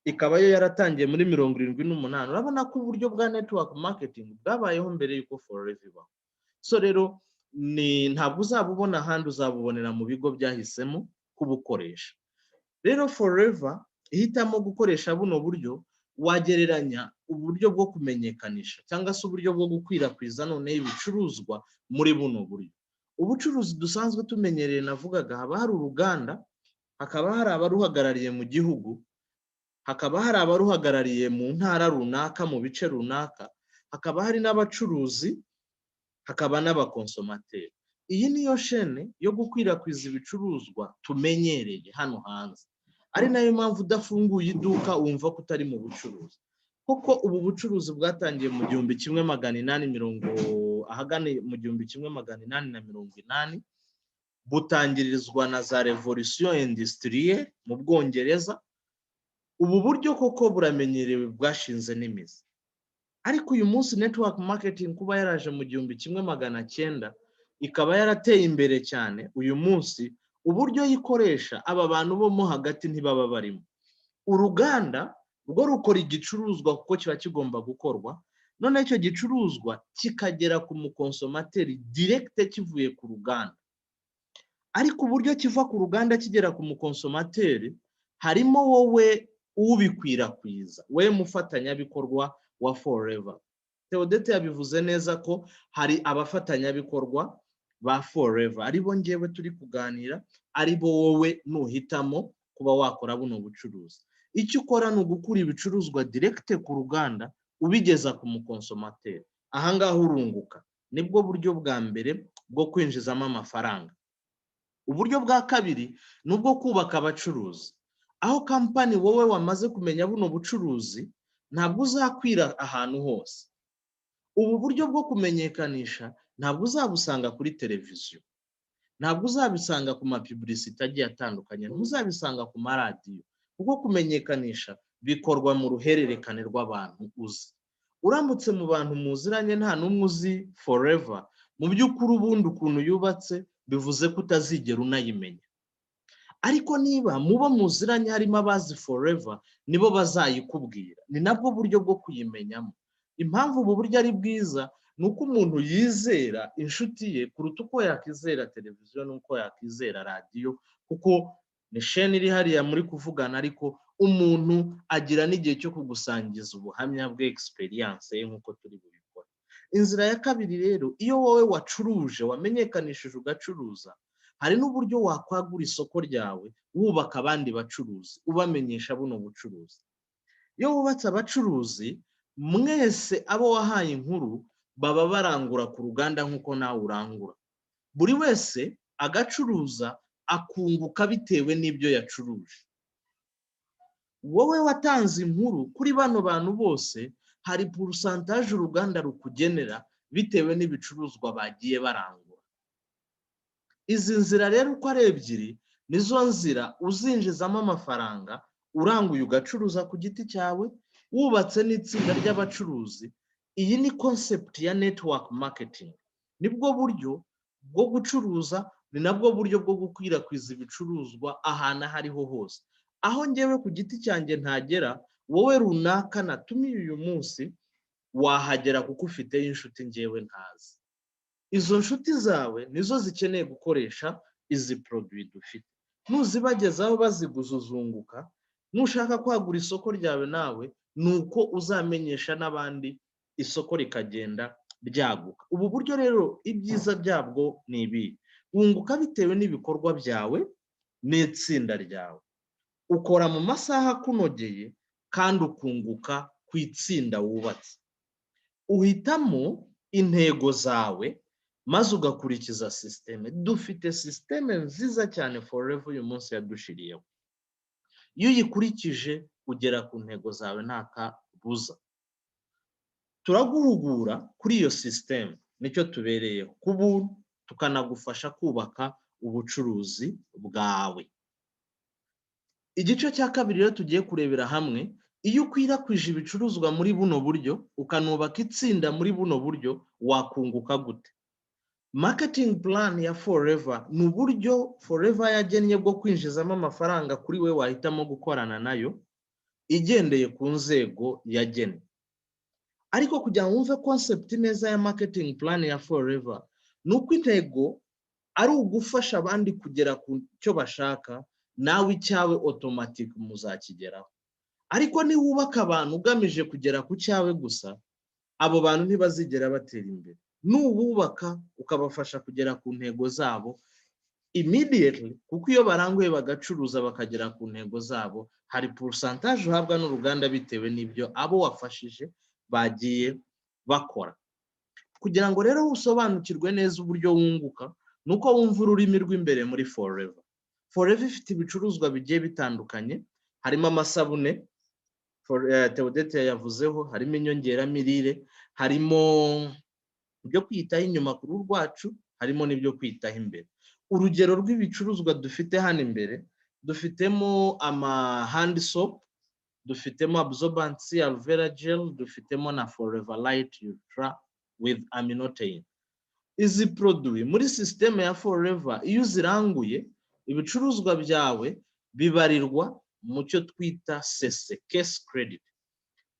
ikaba yo yaratangiye muri 78. Urabona ko uburyo bwa network marketing bwabayeho mbere yuko Forever ibaho. So rero ntabwo uzabubona ahandi, uzabubonera mu bigo byahisemo kubukoresha. Rero Forever ihitamo gukoresha buno buryo, wagereranya uburyo bwo kumenyekanisha cyangwa se uburyo bwo gukwirakwiza none ibicuruzwa muri buno buryo. Ubucuruzi dusanzwe tumenyereye navugaga, haba hari uruganda, hakaba hari abaruhagarariye mu gihugu, hakaba hari abaruhagarariye mu ntara runaka, mu bice runaka, hakaba hari n'abacuruzi, hakaba n'abakonsomateri. Iyi niyo shene yo gukwirakwiza ibicuruzwa tumenyereye hano hanze, ari nayo mpamvu udafunguye iduka wumva ko utari mu bucuruzi. Koko ubu bucuruzi bwatangiye mu 1880 butangiririzwa na za revolution industrielle mu Bwongereza. Ubu buryo koko buramenyerewe, bwashinze n'imizi. Ariko uyu munsi network marketing kuba yaraje mu 1900 ikaba yarateye imbere cyane, uyu munsi uburyo yikoresha aba bantu bo mo hagati ntibaba barimo. Uruganda rwo rukora igicuruzwa kuko kiba kigomba gukorwa, none icyo gicuruzwa kikagera ku mukonsomateri direct kivuye ku ruganda. Ariko uburyo kiva ku ruganda kigera ku mukonsomateri harimo wowe ubikwirakwiza, we mufatanyabikorwa wa Forever. Theodete yabivuze neza ko hari abafatanyabikorwa ba Forever, aribo ngewe turi kuganira, aribo wowe nuhitamo kuba wakora buno bucuruzi. Icyo ukora ni ugukura ibicuruzwa direct ku ruganda ubigeza ku mukonsomateri. Ahangaha urunguka. Nibwo buryo bwa mbere bwo kwinjizamo amafaranga. Uburyo bwa kabiri ni ubwo kubaka abacuruzi. Aho kampani wowe wamaze kumenya buno bucuruzi, ntabwo uzakwira ahantu hose. Ubu buryo bwo kumenyekanisha ntabwo uzabusanga kuri televiziyo, ntabwo uzabisanga ku mapublicité agiye atandukanye, ntuzabisanga ku maradiyo, kuko kumenyekanisha bikorwa mu ruhererekane rw'abantu uzi. Uramutse mu bantu muziranye nta n'umwe uzi Forever, mu by'ukuri ubundi ukuntu yubatse bivuze ko utazigera unayimenya. Ariko niba mubo muziranye harimo abazi Forever, nibo bazayikubwira. Ni nabwo buryo bwo kuyimenyamo. Impamvu ubu buryo ari bwiza ni uko umuntu yizera inshuti ye kuruta uko yakizera televiziyo n'uko yakizera radiyo, kuko ni shene iri hariya muri kuvugana, ariko umuntu agira n'igihe cyo kugusangiza ubuhamya bwe, experience ye, nk'uko turi bubikora. Inzira ya kabiri rero, iyo wowe wacuruje, wamenyekanishije ugacuruza, hari n'uburyo wakwagura isoko ryawe wubaka abandi bacuruzi, ubamenyesha buno bucuruzi. Iyo wubatse abacuruzi, mwese abo wahaye inkuru baba barangura ku ruganda nk'uko nawe urangura. Buri wese agacuruza akunguka bitewe n'ibyo yacuruje. Wowe watanze inkuru kuri bano bantu bose, hari pourcentage uruganda rukugenera bitewe n'ibicuruzwa bagiye barangura. Izi nzira rero uko ari ebyiri nizo nzira uzinjizamo amafaranga, uranguye ugacuruza ku giti cyawe, wubatse n'itsinda ry'abacuruzi. Iyi ni concept ya network marketing. Nibwo buryo bwo gucuruza, ni nabwo buryo bwo gukwirakwiza ibicuruzwa ahantu hariho hose. Aho ngewe ku giti cyanjye ntagera, wowe runaka natumiye uyu munsi wahagera kuko ufite inshuti ngewe ntazi. Izo nshuti zawe nizo zikeneye gukoresha izi produit dufite. Nuzibagezaho baziguza uzunguka. Nushaka kwagura isoko ryawe nawe, nuko uzamenyesha n'abandi, isoko rikagenda ryaguka. Ubu buryo rero ibyiza byabwo ni ibi: wunguka bitewe n'ibikorwa byawe n'itsinda ryawe, ukora mu masaha akunogeye kandi ukunguka ku itsinda wubatse. Uhitamo intego zawe maze ugakurikiza systeme. Dufite systeme nziza cyane Forever uyu munsi yadushiriyeho. Iyo uyikurikije ugera ku ntego zawe nta kabuza. Turaguhugura kuri iyo systeme, nicyo tubereyeho, kubuntu, tukanagufasha kubaka ubucuruzi bwawe. Igice cya kabiri rero tugiye kurebera hamwe, iyo ukwirakwije ibicuruzwa muri buno buryo, ukanubaka itsinda muri buno buryo, wakunguka gute? Marketing plan ya Forever ni uburyo Forever yagennye bwo kwinjizamo amafaranga kuri we wahitamo gukorana nayo, igendeye ku nzego yagennye. Ariko kugira ngo wumve concept neza ya marketing plan ya Forever, ni uko intego ari ugufasha abandi kugera ku cyo bashaka, nawe icyawe automatic muzakigeraho. Ariko ni wubaka abantu ugamije kugera ku cyawe gusa, abo bantu ntibazigera batera imbere. Nububaka ukabafasha kugera ku ntego zabo, immediately, kuko iyo baranguye bagacuruza bakagera ku ntego zabo, hari pourcentage uhabwa n'uruganda bitewe n'ibyo abo wafashije bagiye bakora. Kugira ngo rero usobanukirwe neza uburyo wunguka, nuko wumva ururimi rw'imbere muri Forever. Forever ifite ibicuruzwa bigiye bitandukanye, harimo amasabune, Theodete yavuzeho, harimo inyongeramirire, harimo ibyo kwitaho inyuma ku ruhu rwacu, harimo n'ibyo kwitaho imbere. Urugero rw'ibicuruzwa dufite hano imbere, dufitemo ama hand soap, dufitemo absorbent aloe vera gel, dufitemo na Forever Light Ultra with aminotein. Izi produit muri systeme ya Forever, iyo uziranguye ibicuruzwa byawe bibarirwa mu cyo twita CC, case credit.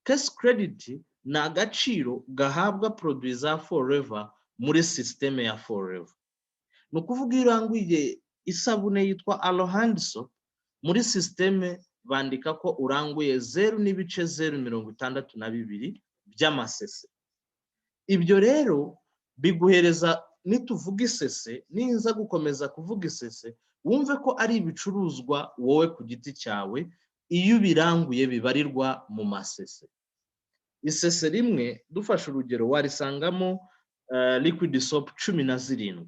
Case credit ni agaciro gahabwa produit za Forever muri systeme ya Forever. Ni ukuvuga iyo uranguye isabune yitwa Aloe Hand Soap, muri systeme bandika ko uranguye 0.062 by'amasese. Ibyo rero biguhereza, nituvuga isese, ninza gukomeza kuvuga isese, wumve ko ari ibicuruzwa wowe ku giti cyawe, iyo biranguye bibarirwa mu masese. Isese rimwe, dufashe urugero, warisangamo liquid soap 17.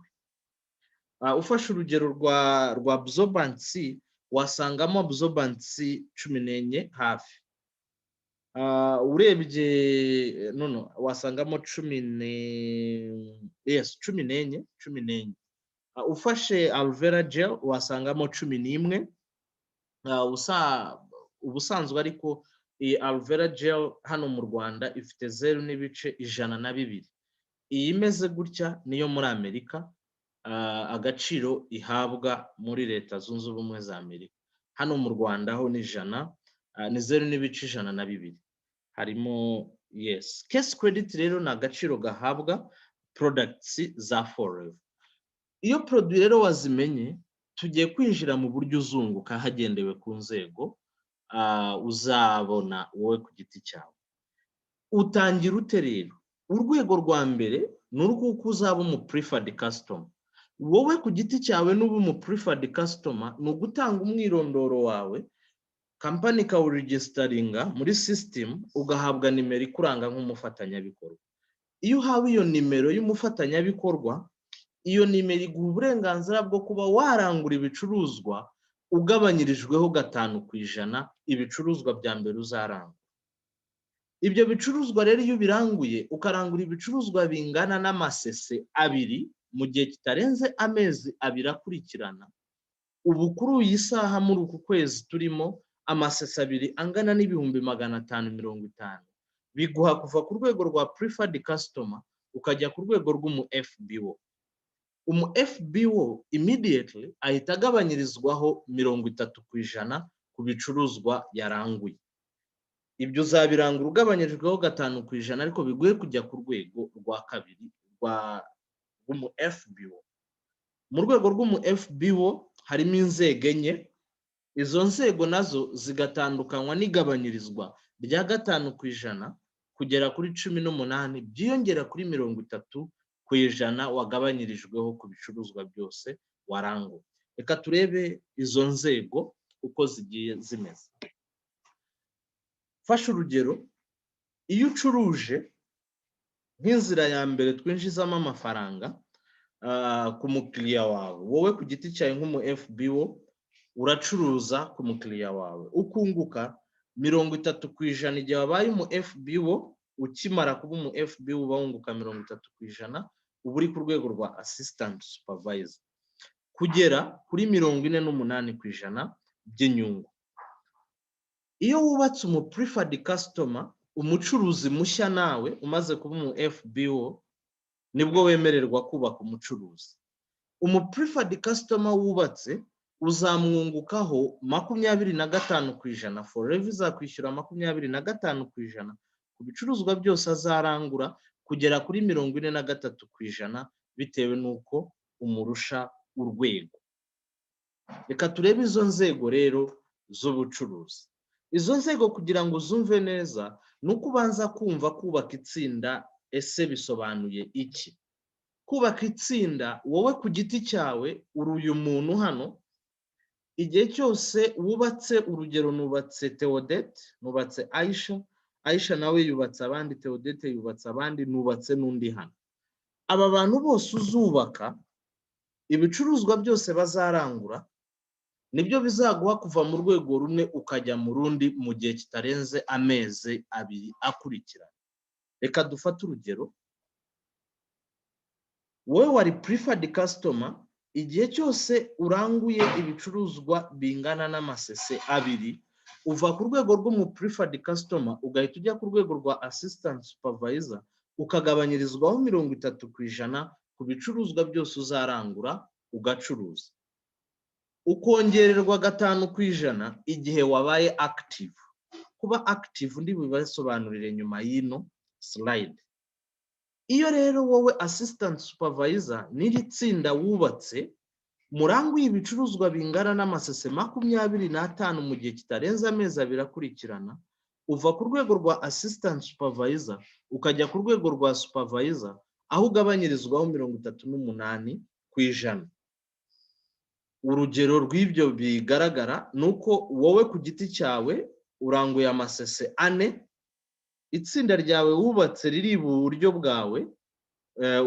Ufashe urugero rwa absorbent C, wasangamo absorbent C 14 hafi. Urebye wasangamo 14. Ufashe aloe vera gel wasangamo 11. Ubusanzwe ariko iyi aloe vera gel hano mu Rwanda ifite 0.102. Iyi imeze gutya niyo muri Amerika, agaciro ihabwa muri Leta Zunze Ubumwe za Amerika. Hano mu Rwanda ho ni 0.102. Harimo yes, case credit rero na agaciro gahabwa products za Forever. Iyo produit rero wazimenye, tugiye kwinjira mu buryo uzunguka hagendewe ku nzego uzabona wowe ku giti cyawe. Utangira ute rero? Urwego rwa mbere ni urw'uko uzaba umu preferred customer. Wowe ku giti cyawe n'ubu umu preferred customer, ni ugutanga umwirondoro wawe, company ikawuregisteringa muri system, ugahabwa nimero ikuranga nk'umufatanyabikorwa. Iyo uhawe iyo nimero y'umufatanyabikorwa, iyo nimero iguha uburenganzira bwo kuba warangura ibicuruzwa ugabanyirijweho 5% ibicuruzwa bya mbere uzarangura. Ibyo bicuruzwa rero iyo biranguye, ukarangura ibicuruzwa bingana n'amasese 2 mu gihe kitarenze amezi 2 akurikirana, ubu kuri iyi saha muri uku kwezi turimo, amasese 2 angana n'ibihumbi 550, biguha kuva ku rwego rwa preferred customer ukajya ku rwego rw'umu FBO. Umu FBO immediately ahita agabanyirizwaho 30% ku bicuruzwa yaranguye. Ibyo uzabirangura ugabanyirijweho 5%, ariko biguye kujya ku rwego rwa kabiri rw'umu FBO. Mu rwego rw'umu FBO harimo inzego enye. Izo nzego nazo zigatandukanywa n'igabanyirizwa rya 5% kugera kuri 18, byiyongera kuri 30% wagabanyirijweho ku bicuruzwa byose waranguye. Reka turebe izo nzego uko zigiye zimeze. Fasha urugero, iyo ucuruje nk'inzira ya mbere twinjizamo amafaranga ku mukiriya wawe, wowe ku giti cyawe nk'umu FBO uracuruza ku mukiriya wawe, ukunguka 30% igihe wabaye umu FBO. Ukimara kuba umu FBO uba wunguka 30%, uba uri ku rwego rwa assistant supervisor, kugera kuri 48% by'inyungu. Iyo wubatse umu preferred customer, umucuruzi mushya nawe umaze kuba umu FBO, nibwo wemererwa kubaka umucuruzi. Umu preferred customer wubatse uzamwungukaho 25%. Forever izakwishyura 25% ku bicuruzwa byose azarangura, kugera kuri 43% bitewe n'uko umurusha urwego. Reka turebe izo nzego rero z'ubucuruzi. Izo nzego kugira ngo uzumve neza, nuko ubanza kumva kubaka itsinda ese bisobanuye iki. kubaka itsinda wowe ku giti cyawe uri uyu muntu hano, igihe cyose wubatse, urugero nubatse Theodete, nubatse Aisha nawe yubatse abandi, Theodete yubatse abandi, nubatse n'undi hano. Aba bantu bose uzubaka, ibicuruzwa byose bazarangura nibyo bizaguha kuva mu rwego rumwe ukajya mu rundi mu gihe kitarenze amezi 2 akurikirana. Reka dufate urugero, wowe wari preferred customer, igihe cyose uranguye ibicuruzwa bingana n'amasese 2, uva ku rwego rw'umu preferred customer ugahita ujya ku rwego rwa assistant supervisor, ukagabanyirizwaho 30% ku bicuruzwa byose uzarangura ugacuruza, ukongererwa 5% igihe wabaye active. Kuba active ndi bibasobanurire nyuma y'ino slide. Iyo rero wowe assistant supervisor n'iri tsinda wubatse, muranguye ibicuruzwa bingana n'amasese 25 mu gihe kitarenze amezi 2 akurikirana, uva ku rwego rwa assistant supervisor ukajya ku rwego rwa supervisor, aho ugabanyirizwaho 38%. Urugero rw'ibyo bigaragara nuko wowe ku giti cyawe uranguye amasese 4, itsinda ryawe wubatse riri iburyo bwawe,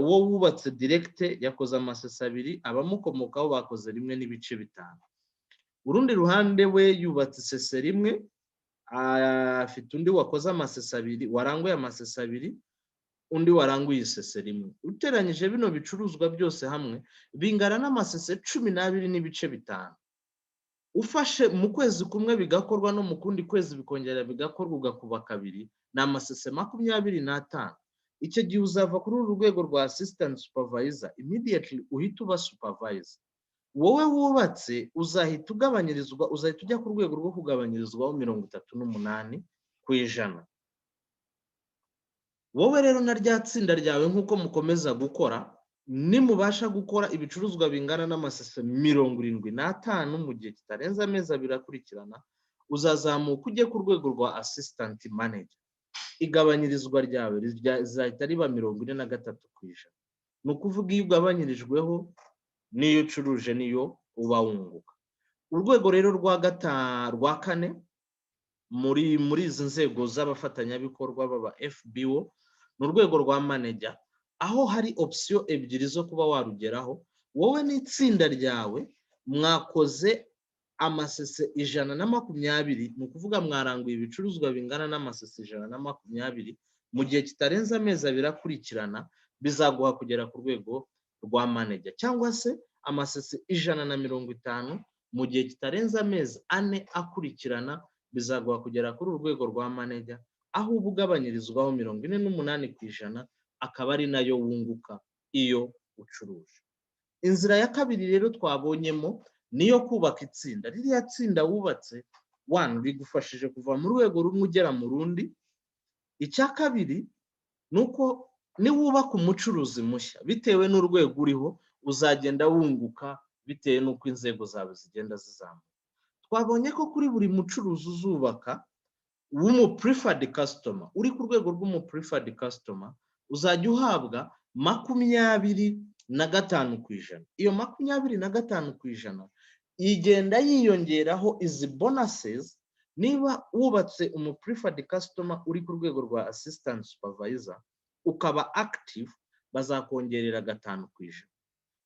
uwo wubatse direct yakoze amasese 2, abamukomokaho bakoze 1.5. Urundi ruhande we yubatse sese 1, afite undi wakoze amasese 2, waranguye amasese 2, undi waranguye isese 1. Uteranyije bino bicuruzwa byose hamwe bingana n'amasese 12.5. Ufashe mu kwezi kumwe bigakorwa no mu kundi kwezi bikongera bigakorwa ugakuba 2, ni amasese 25. Icyo gihe uzava kuri uru rwego rwa assistant supervisor immediately uhita uba supervisor. Wowe wubatse uzahita ugabanyirizwa, uzahita ujya ku rwego rwo kugabanyirizwaho 38%. Wowe rero na rya tsinda ryawe nk'uko mukomeza gukora, nimubasha gukora ibicuruzwa bingana n'amasese 75 mu gihe kitarenze amezi 2 akurikirana, uzazamuka ujye ku rwego rwa assistant manager. Igabanyirizwa ryawe rizahita riba 43%. Ni ukuvuga iyo ugabanyirijweho n'iyo ucuruje niyo uba wunguka. Urwego rero rwa 4 muri izi nzego z'abafatanyabikorwa baba FBO, ni urwego rwa manager, aho hari option 2 zo kuba warugeraho. Wowe n'itsinda ryawe mwakoze amasese 120, ni ukuvuga mwaranguye ibicuruzwa bingana n'amasese 120 mu gihe kitarenze amezi 2 akurikirana, bizaguha kugera ku rwego rwa manager, cyangwa se amasese 150 mu gihe kitarenze amezi 4 akurikirana, bizaguha kugera kuri urwego rwa manager, aho uba ugabanyirizwaho 48%, akaba ari nayo wunguka iyo ucuruje. Inzira ya kabiri rero twabonyemo niyo kubaka itsinda. Ririya tsinda wubatse 1 rigufashije kuva mu rwego rumwe ugera mu rundi. Icya kabiri nuko niwubaka umucuruzi mushya, bitewe n'urwego uriho uzagenda wunguka bitewe n'uko inzego zawe zigenda zizamuka. Twabonye ko kuri buri mucuruzi uzubaka w'umu preferred customer, uri ku rwego rw'umu preferred customer, uzajya uhabwa 25%. Iyo 25% igenda yiyongeraho izi bonuses. Niba wubatse umu preferred customer uri ku rwego rwa assistant supervisor ukaba active, bazakongerera 5%.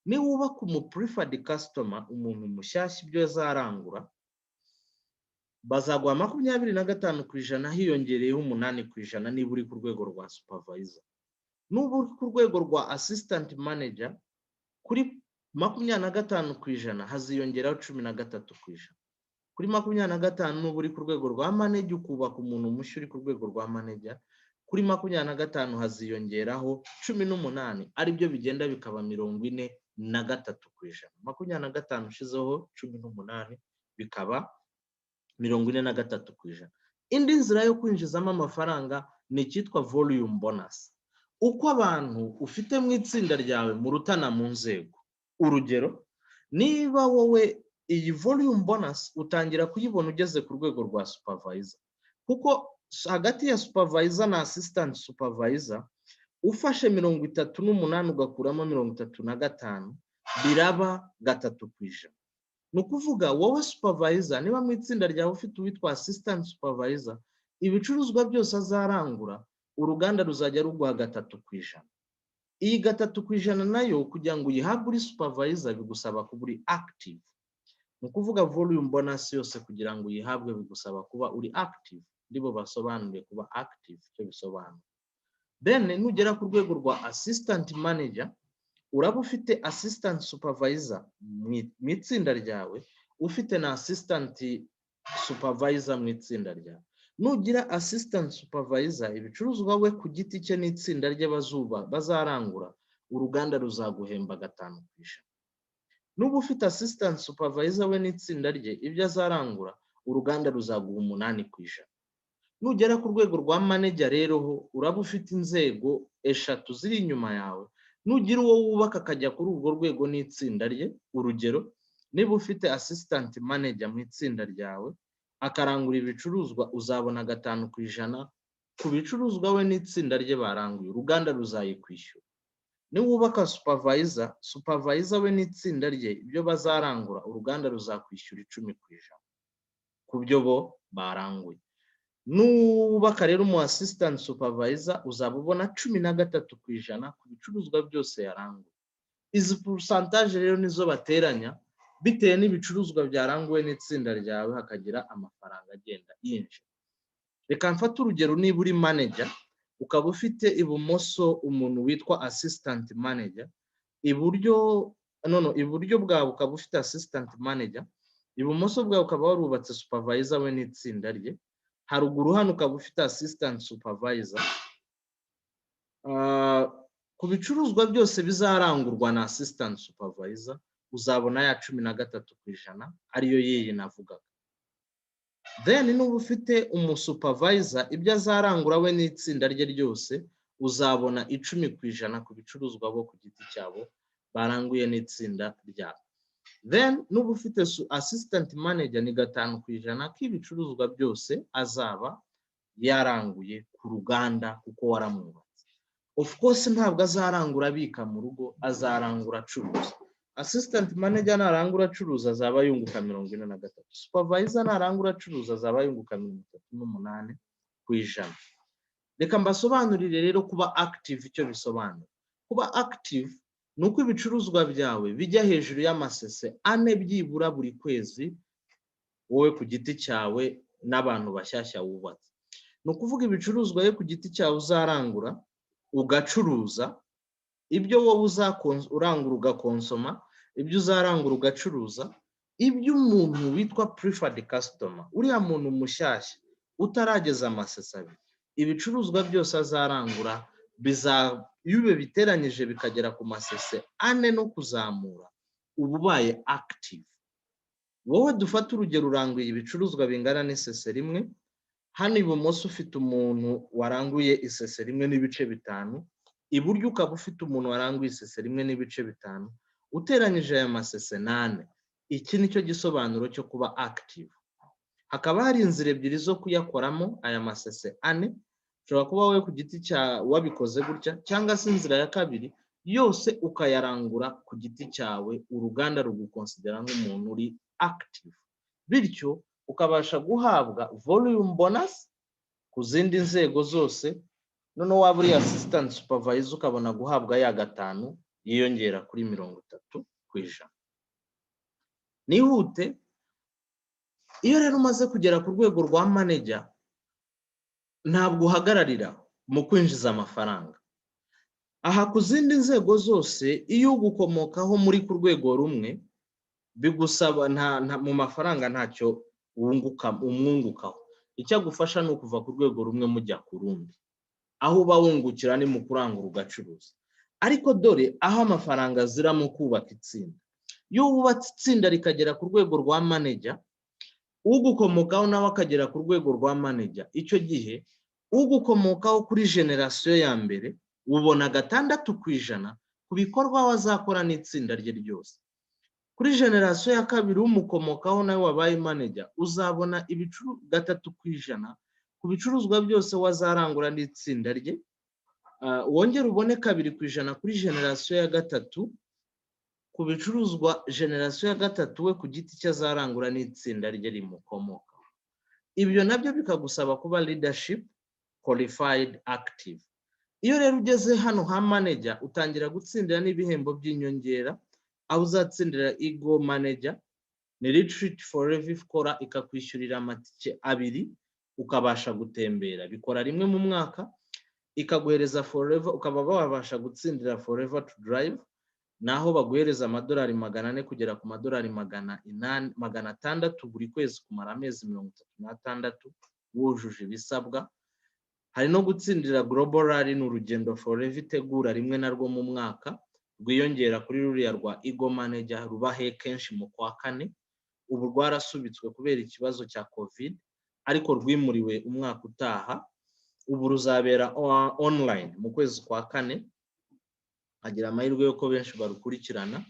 Niba wubaka umu preferred customer, umuntu mushyashya ibyo yazarangura, bazaguha 25%, hiyongereyeho 8% niba uri ku rwego rwa supervisor. Nuba uri ku rwego rwa assistant manager, kuri 25% haziyongeraho 13%. Kuri 25 nuba uri ku rwego rwa manager ukubaka umuntu mushya uri ku rwego rwa manager, kuri 25 haziyongeraho 18, aribyo bigenda bikaba 43%. 25 ushizeho 18 bikaba 43%. Indi nzira yo kwinjizamo amafaranga ni icyitwa volume bonus. Uko abantu ufite mu itsinda ryawe murutana mu nzego. Urugero, niba wowe iyi volume bonus utangira kuyibona ugeze ku rwego rwa supervisor, kuko hagati ya supervisor na assistant supervisor ufashe 38 ugakuramo 35 biraba 3%. Ni ukuvuga wowe supervisor niba mu itsinda ryawe ufite uwitwa assistant supervisor, ibicuruzwa byose azarangura uruganda ruzajya ruguha 3%. Iyi 3% nayo kugira ngo uyihabwe uri supervisor bigusaba kuba uri active. Ni ukuvuga volume bonus yose kugira ngo uyihabwe bigusaba kuba uri active. Ndibo basobanuye kuba active cyo bisobanura. Then nugera ku rwego rwa assistant manager, uraba ufite assistant supervisor mu itsinda ryawe, ufite na assistant supervisor mu itsinda ryawe. Nugira assistant supervisor, ibicuruzwa we ku giti cye n'itsinda rye bazarangura, uruganda ruzaguhemba 5%. Nuba ufite assistant supervisor we n'itsinda rye, ibyo azarangura uruganda ruzaguha 8%. Nugera ku rwego rwa manager rero ho uraba ufite inzego 3 ziri inyuma yawe. Nugira uwo wubaka akajya kuri urwo rwego n'itsinda rye, urugero niba ufite assistant manager mu itsinda ryawe akarangura ibicuruzwa, uzabona 5% ku bicuruzwa we n'itsinda rye baranguye, uruganda ruzayikwishyura. Niba wubaka supervisor we n'itsinda rye, ibyo bazarangura uruganda ruzakwishyura 10% ku byo bo baranguye. Nubaka rero mu assistant supervisor, uzaba ubona 13% ku bicuruzwa byose yaranguye. Izi percentage rero nizo bateranya bitewe n'ibicuruzwa byaranguwe n'itsinda ryawe, hakagira amafaranga agenda yinjira. Reka mfate urugero, niba uri manager ukaba ufite ibumoso umuntu witwa assistant manager, iburyo bwawe ukaba ufite assistant manager, ibumoso bwawe ukaba warubatse supervisor we n'itsinda rye, haruguru hano ukaba ufite assistant supervisor. Ku bicuruzwa byose bizarangurwa na assistant supervisor uzabona ya 13% ariyo yeye navugaga. Then nuba ufite umusupervisor, ibyo azarangura we n'itsinda rye ryose uzabona 10% ku bicuruzwa bo ku giti cyabo baranguye n'itsinda ryabo. Then nuba ufite assistant manager ni 5% k'ibicuruzwa byose azaba yaranguye ku ruganda kuko waramwubatse. Of course ntabwo azarangura abika mu rugo, azarangura acuruza. Assistant manager narangura acuruza azaba yunguka 43%. Supervisor narangura acuruza azaba yunguka 38%. Reka mbasobanurire rero kuba active icyo bisobanura. Kuba active nuko ibicuruzwa byawe bijya hejuru y'amasese 4 byibura buri kwezi wowe ku giti cyawe n'abantu bashyashya wubatse. No kuvuga ibicuruzwa ye ku giti cyawe uzarangura ugacuruza, ibyo wowe urangura ugakonsoma, ibyo uzarangura ugacuruza, ibyo umuntu witwa preferred customer, uriya muntu mushyashya utarageza amasese abiri, ibicuruzwa byose azarangura iyo biteranyije bikagera ku masese 4 no kuzamura, ububaye active. Wowe dufata urugero, uranguye ibicuruzwa bingana n'isese rimwe, hano ibumoso ufite umuntu waranguye isese rimwe n'ibice 5, iburyo ukaba ufite umuntu waranguye isese rimwe n'ibice 5, uteranyije aya masese 8. Iki nicyo gisobanuro cyo kuba active. Hakaba hari inzira ebyiri zo kuyakoramo aya masese 4. Ushobora kuba wowe ku giti cya wabikoze gutya, cyangwa se inzira ya kabiri yose ukayarangura ku giti cyawe, uruganda rugukonsidera nk'umuntu uri active, bityo ukabasha guhabwa volume bonus ku zindi nzego zose. None waba uri assistant supervisor ukabona guhabwa ya 5 yiyongera kuri 30%. Nihute, iyo rero umaze kugera ku rwego rwa manager, ntabwo uhagararira mu kwinjiza amafaranga. Aha ku zindi nzego zose iyo ugukomokaho muri ku rwego rumwe, bigusaba mu mafaranga ntacyo umwungukaho. Icyo agufasha ni ukuva ku rwego rumwe mujya ku rundi, aho uba wungukira ni mu kurangura ugacuruza. Ariko dore aho amafaranga azira mu kubaka itsinda. Iyo wubatse itsinda rikagera ku rwego rwa manager, ugukomokaho nawe akagera ku rwego rwa manager, icyo gihe ugukomokaho kuri generation ya mbere ubona 6% ku bikorwa wazakora n'itsinda rye ryose. Kuri generation ya kabiri umukomokaho nawe wabaye manager, uzabona 3% ku bicuruzwa byose wazarangura n'itsinda rye. wongera ubone 2% kuri generasiyo ya gatatu ku bicuruzwa generasiyo ya gatatu we ku giti cye azarangura n'itsinda rye rimukomoka. Ibyo nabyo bikagusaba kuba leadership qualified active. Iyo rero ugeze hano ha manager utangira gutsindira n'ibihembo by'inyongera, aho uzatsindira Ego Manager ni Retreat Forever ikora ikakwishyurira amatike 2 ukabasha gutembera, bikora rimwe mu mwaka, ikaguhereza Forever, ukaba wabasha gutsindira Forever to Drive, naho baguhereza amadolari 400 kugera ku madolari 600 buri kwezi kumara amezi 36 wujuje ibisabwa. Hari no gutsindira Global Rally n'urugendo Forever itegura rimwe narwo mu mwaka, rwiyongera kuri ruriya rwa Ego Manager rubahe kenshi mu kwa 4. Ubu rwarasubitswe kubera ikibazo cya COVID, ariko rwimuriwe umwaka utaha. Ubu ruzabera online mu kwezi kwa 4, agira amahirwe yuko benshi barukurikirana,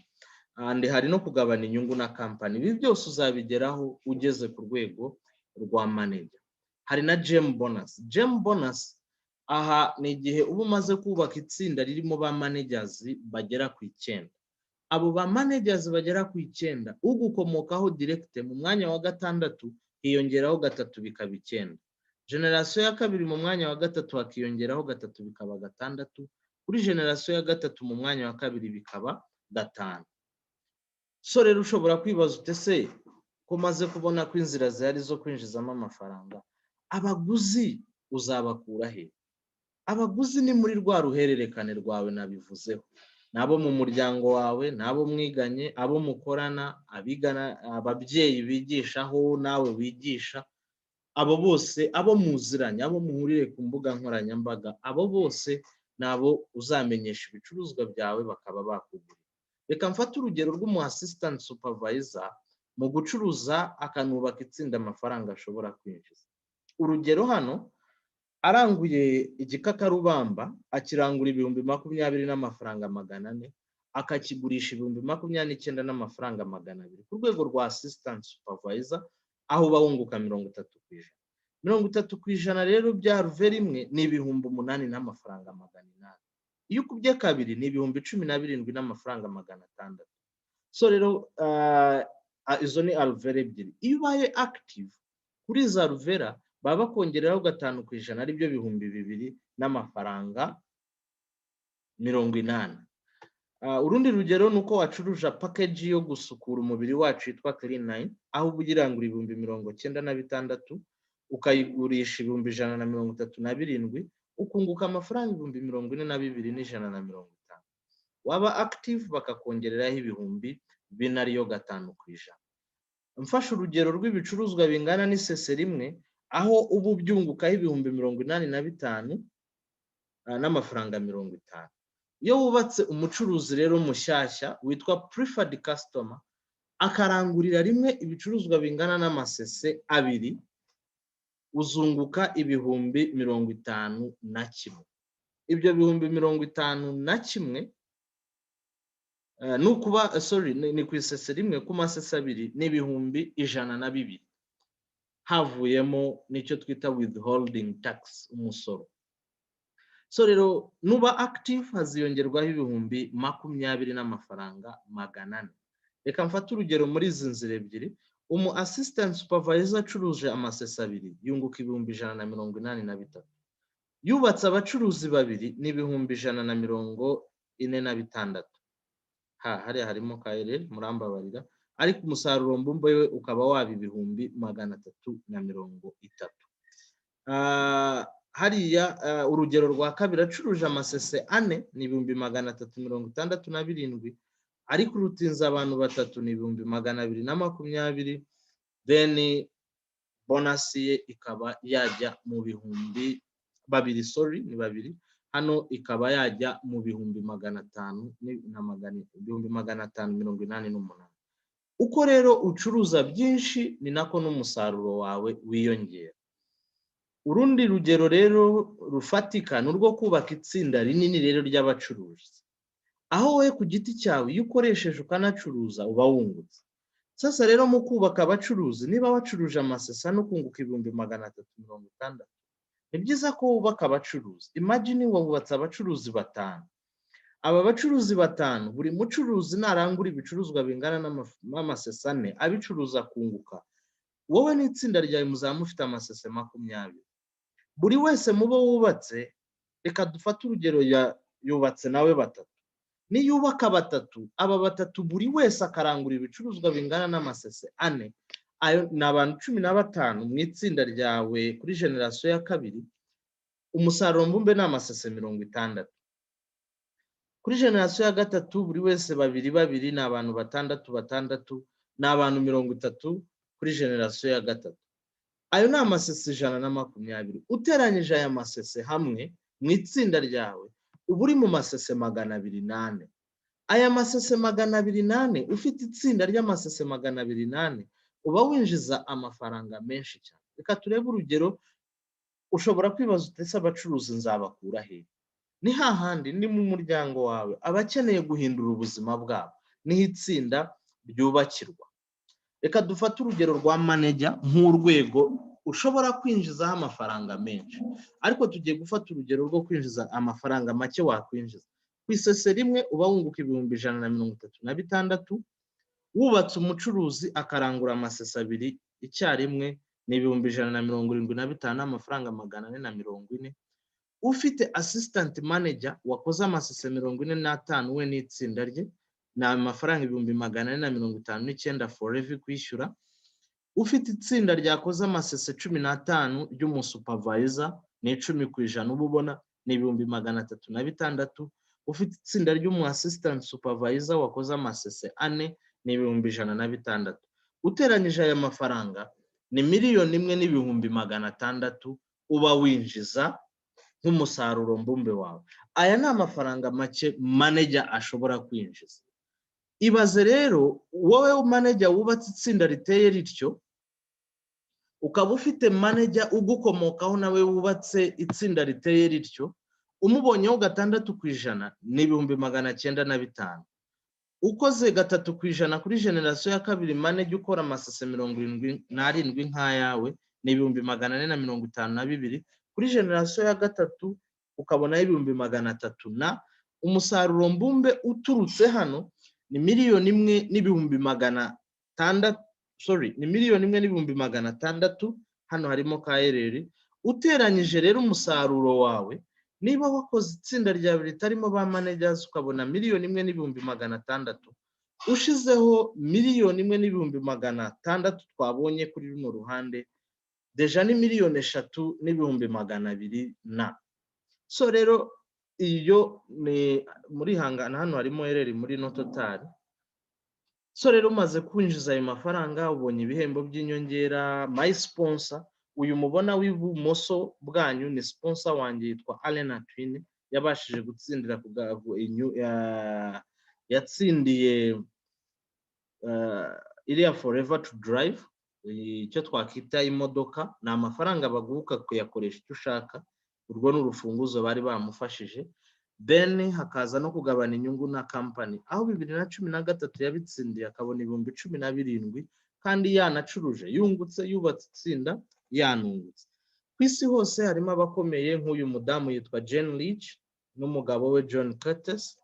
and hari no kugabana inyungu na company. Ibi byose uzabigeraho ugeze ku rwego rwa manager. Hari na gem bonus. Gem bonus aha ni igihe uba umaze kubaka itsinda ririmo ba managers bagera ku 9. Abo ba managers bagera ku 9 ugukomokaho direct mu mwanya wa 6 hiyongeraho 3 bikaba 9. Generasiyo ya kabiri mu mwanya wa 3 hakiyongeraho 3 bikaba 6. Kuri generasiyo ya 3 mu mwanya wa kabiri bikaba 5. So rero ushobora kwibaza utese ko maze kubona ko inzira zihari zo kwinjizamo amafaranga, abaguzi uzabakura he? Abaguzi ni muri rwa ruhererekane rwawe nabivuzeho, nabo mu muryango wawe, nabo mwiganye, abo mukorana, abigana, ababyeyi bigishaho nawe wigisha, abo bose, abo muziranye, abo muhurire ku mbuga nkoranyambaga, abo bose nabo uzamenyesha ibicuruzwa byawe bakaba bakugura. Reka mfate urugero rw'umu assistant supervisor mu gucuruza akanubaka itsinda amafaranga ashobora kwinjiza. Urugero hano aranguye igikakarubamba akirangura 20,020 n'amafaranga 400, akakigurisha 29,000 n'amafaranga 200 ku rwego rwa assistant supervisor, aho bawunguka 30%. 30% rero bya ruve rimwe ni 8,000 n'amafaranga 800. Iyo ukubye kabiri ni 17,000 n'amafaranga 600. So rero izo ni alvera ebyiri. Iyo ubaye active kuri za ruvera baba kongereraho 5% ari byo 2,000 n'amafaranga 80. Urundi rugero nuko wacuruje package yo gusukura umubiri wacu yitwa Clean9, aho ubugirangura 96,000 ukayigurisha 137, ukunguka amafaranga 42,150. Waba active bakakongereraho 4,000 ariyo 5%. Mfashe urugero rw'ibicuruzwa bingana n'isese rimwe, aho ubu byungukaho 85,000 n'amafaranga 50. Iyo wubatse umucuruzi rero mushyashya witwa preferred customer, akarangurira rimwe ibicuruzwa bingana n'amasese 2, uzunguka 51,000. Ibyo 51,000 nukuba ni ku isese rimwe ku masese 2 ni 1,102 havuyemo nicyo twita withholding tax, umusoro. So rero nuba active haziyongerwaho 20,020 n'amafaranga 400. Reka mfate urugero muri izi nzira ebyiri. Umu assistant supervisor acuruje amasese 2 yunguka 183. Yubatse abacuruzi 2 ni 146. Hariya harimo KRL murambabarira, ariko umusaruro mbumbe we ukaba waba 330. Hariya urugero rwa kabiri acuruje amasese 4 ni 367, ariko urutinza abantu 3 ni 220. Then bonus ye ikaba yajya mu 2,000, hano ikaba yajya mu 5,588. Uko rero ucuruza byinshi ni nako n'umusaruro wawe wiyongera. Urundi rugero rero rufatika n'urwo kubaka itsinda rinini rero ry'abacuruzi, aho we ku giti cyawe iyo ukoresheje ukanacuruza uba wungutse. Sasa rero mu kubaka abacuruzi, niba wacuruje amasesa no kunguka 360, ni byiza ko wubaka abacuruzi. Imagine wubatse abacuruzi 5. Aba bacuruzi 5 buri mucuruzi narangura ibicuruzwa bingana n'amasese 4 abicuruza kunguka, wowe n'itsinda ryawe muzamufite amasese 20. Buri wese mubo wubatse, reka dufate urugero yubatse nawe 3. Niyubaka 3, aba 3 buri wese akarangura ibicuruzwa bingana n'amasese 4, ayo n'abantu 15 mu itsinda ryawe kuri generation ya kabiri, umusaruro mbumbe n'amasese 60. Kuri generation ya gatatu buri wese 2 n'abantu 6 n'abantu 30 kuri generation ya gatatu. Ayo n'amasese 120. Uteranyije aya masese hamwe mu itsinda ryawe uba uri mu masese 208. Aya masese 208 ufite itsinda ry'amasese 208 uba winjiza amafaranga menshi cyane. Reka turebe urugero. Ushobora kwibaza utese abacuruzi nzabakura he? Ni hahandi ni mu muryango wawe abakeneye guhindura ubuzima bwabo, niho itsinda ryubakirwa. Reka dufate urugero rwa manager nk'urwego ushobora kwinjizaho amafaranga menshi, ariko tugiye gufata urugero rwo kwinjiza amafaranga make wakwinjiza. Ku isese rimwe uba wunguka 136. Wubatse umucuruzi akarangura amasese 2 icyarimwe ni 175 amafaranga 440. Ufite assistant manager wakoze amasese 45 we n'itsinda rye na amafaranga 459 forever kwishyura. Ufite itsinda ryakoze amasese 15 ry'umusupervisor ni 10% uba ubona ni 336. Ufite itsinda ry'umu assistant supervisor wakoze amasese 4 ni 106. Uteranyije aya mafaranga ni 1,600,000 uba winjiza nk'umusaruro mbumbe wawe. Aya ni amafaranga make manager ashobora kwinjiza. Ibaze rero wowe manager wubatse itsinda riteye rityo, ukaba ufite manager ugukomokaho nawe wubatse itsinda riteye rityo, umubonyeho 6% ni 905. Ukoze 3% kuri generation ya kabiri manager ukora amasese 77 nk'ayawe ni 452. Kuri generation ya gatatu ukabona 300,000 na umusaruro mbumbe uturutse hano ni 1,600,000. Ni 1,600,000. Hano harimo kaereri. Uteranyije rero umusaruro wawe, niba wakoze itsinda rya ritarimo ba managers ukabona 1,600,000, ushizeho 1,600,000 twabonye kuri runo ruhande, deja ni 3,200,000 na. So rero iyo ni muri hangana hano harimo ereri muri no total. So rero umaze kwinjiza ayo mafaranga ubonye ibihembo by'inyongera. My sponsor uyu mubona w'ibumoso bwanyu ni sponsor wanjye yitwa Alena Twin, yabashije gutsindira yatsindiye iriya Forever to Drive, icyo twakita imodoka. Ni amafaranga baguhuka kuyakoresha icyo ushaka. Urwo n'urufunguzo bari bamufashije. Then hakaza no kugabana inyungu na company, aho 2013 yabitsindiye akabona 17,000 kandi yanacuruje yungutse, yubatse itsinda yanungutse. Ku isi hose harimo abakomeye nk'uyu mudamu yitwa Jane Leach n'umugabo we John Curtis.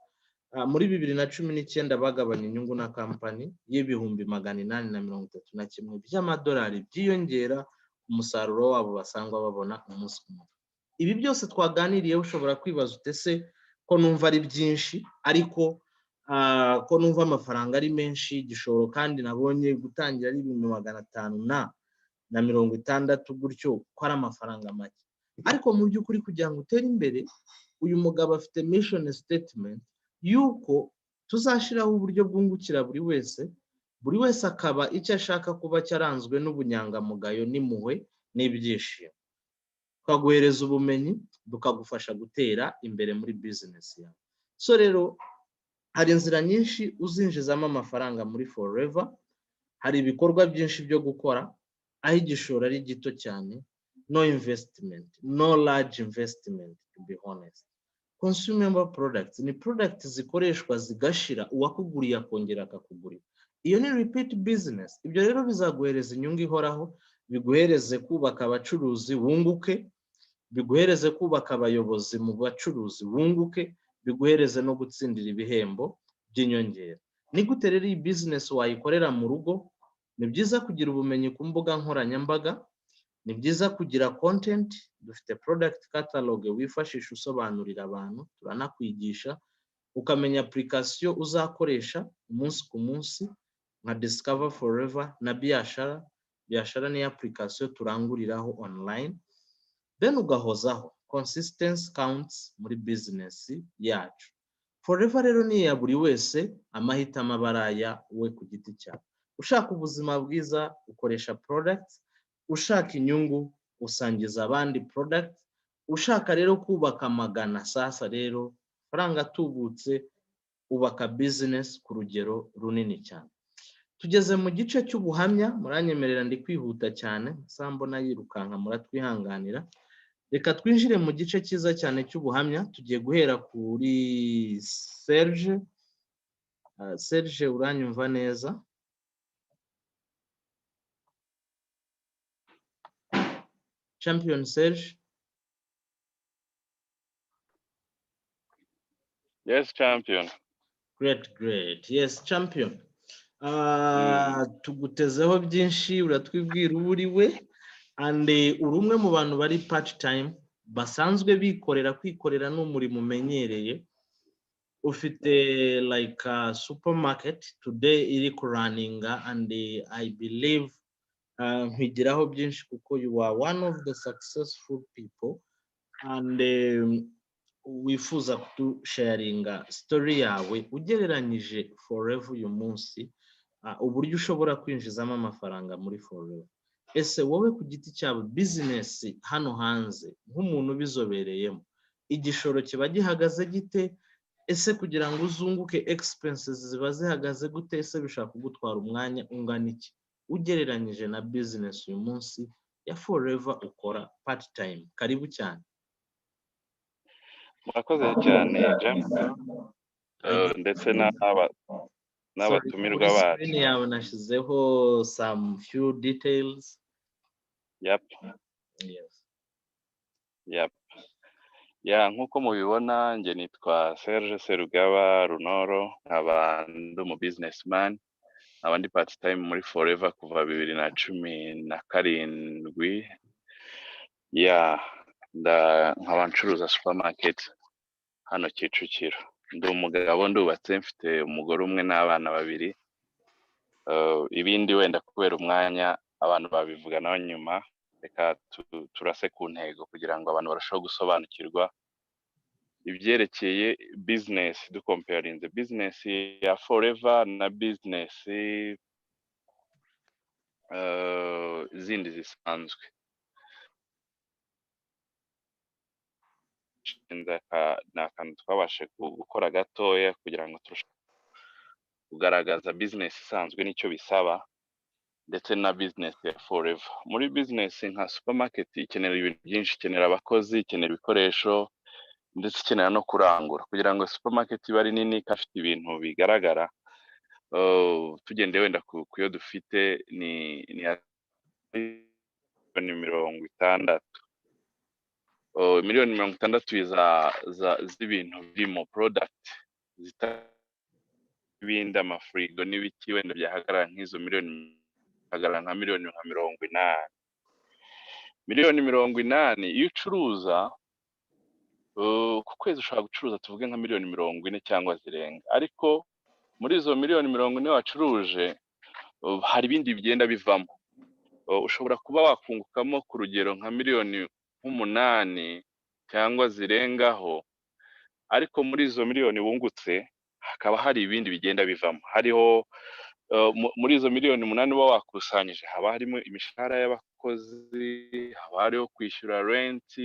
Muri 2019 bagabanye inyungu na company $831 by'amadolari byiyongera umusaruro wabo basangwa babona umunsi umwe. Ibi byose twaganiriye ushobora kwibaza utese ko numva ari byinshi, ariko ko numva amafaranga ari menshi gishoro, kandi nabonye gutangira ari 550 gutyo ko ari amafaranga make. Ariko mu by'ukuri kugira ngo utere imbere, uyu mugabo afite mission statement yuko tuzashiraho uburyo bwungukira buri wese akaba icyo ashaka kuba cyaranzwe n'ubunyangamugayo n'impuhwe n'ibyishimo. Tukaguhereza ubumenyi bukagufasha gutera imbere muri business yawe. So rero hari inzira nyinshi uzinjizamo amafaranga muri Forever. Hari ibikorwa byinshi byo gukora, aho igishoro ari gito cyane. No investment, no large investment, to be honest. Consumable products ni products zikoreshwa zigashira, uwakuguriye akongera akakugurira. Iyo ni repeat business. Ibyo rero bizaguhereza inyungu ihoraho, biguhereze kubaka abacuruzi wunguke, biguhereze kubaka abayobozi mu bacuruzi bunguke, biguhereze no gutsindira ibihembo by'inyongera. Ni gute rero iyi business wayikorera mu rugo? Ni byiza kugira ubumenyi ku mbuga nkoranyambaga, ni byiza kugira content, dufite product catalog wifashisha usobanurira abantu, turanakwigisha ukamenya application uzakoresha umunsi ku munsi nka Discover Forever na Biashara. Biashara ni application turanguriraho online, then ugahozaho. Consistency counts muri business yacu. Forever rero ni ya buri wese, amahitamo abaraya we ku giti cyawe. Ushaka ubuzima bwiza ukoresha product, ushaka inyungu usangiza abandi product, ushaka rero kubaka amagana sasa rero faranga tubutse ubaka business ku rugero runini cyane. Tugeze mu gice cy'ubuhamya, muranyemerera ndi kwihuta cyane, sambona yirukanka muratwihanganira. Reka twinjire mu gice cyiza cyane cy'ubuhamya. Tugiye guhera kuri Serge. Serge uranyumva neza? Champion Serge. Yes, champion. Great. Yes, champion. Tugutezeho byinshi, uratwibwira uburiwe, and uri umwe mu bantu bari part time basanzwe bikorera. Kwikorera n'umurimo umenyereye. Ufite like a supermarket today iri kuraninga, and I believe nkigiraho byinshi kuko you are one of the successful people, and wifuza kudusharinga story yawe ugereranyije Forever uyu munsi, uburyo ushobora kwinjizamo amafaranga muri Forever. Ese wowe ku giti cyawe business hano hanze nk'umuntu bizobereyemo, igishoro kiba gihagaze gite? Ese kugira ngo uzunguke expenses ziba zihagaze gute? Ese bishaka kugutwara umwanya ungana iki ugereranyije na business uyu munsi ya Forever ukora part time? Karibu cyane. Murakoze cyane Champion, ndetse n'abatumirwa bacu. Screen yawe nashizeho some few details. Yep. Yes. Yep. Ya, nkuko mubibona nge nitwa Serge Serugaba Runoro, nkaba ndi umu businessman, abandi part time muri Forever kuva 2017. Ya, nkaba ncuruza supermarket hano Kicukiro. Ndi umugabo ndubatse, mfite umugore umwe n'abana babiri. Ibindi wenda kubera umwanya abantu babivuga naho nyuma, reka turase ku ntego kugira ngo abantu barusheho gusobanukirwa ibyerekeye business, comparing the business ya Forever na business zindi zisanzwe. Nakantu twabashe gukora gatoya kugira ngo turusheho kugaragaza business isanzwe n'icyo bisaba, ndetse na business ya Forever. Muri business nka supermarket ikenera ibintu byinshi, ikenera abakozi, ikenera ibikoresho, ndetse ikenera no kurangura. Kugira ngo supermarket ibe ari nini kafite ibintu bigaragara, tugende wenda kuyo dufite ni 60 miliyoni 60 z'ibintu birimo product ibindi amafrigo n'ibiki wenda byahagarara nk'izo miliyoni, hagarara nka miliyoni nka 80. Miliyoni 80 iyo ucuruza ku kwezi ushobora gucuruza tuvuge nka miliyoni 40 cyangwa zirenga, ariko muri izo miliyoni 40 wacuruje hari ibindi bigenda bivamo. Ushobora kuba wakungukamo ku rugero nka miliyoni 8 cyangwa zirengaho, ariko muri izo miliyoni wungutse hakaba hari ibindi bigenda bivamo. Hariho muri izo miliyoni 8 uba wakusanyije, haba harimo imishahara y'abakozi, haba hariho kwishyura rent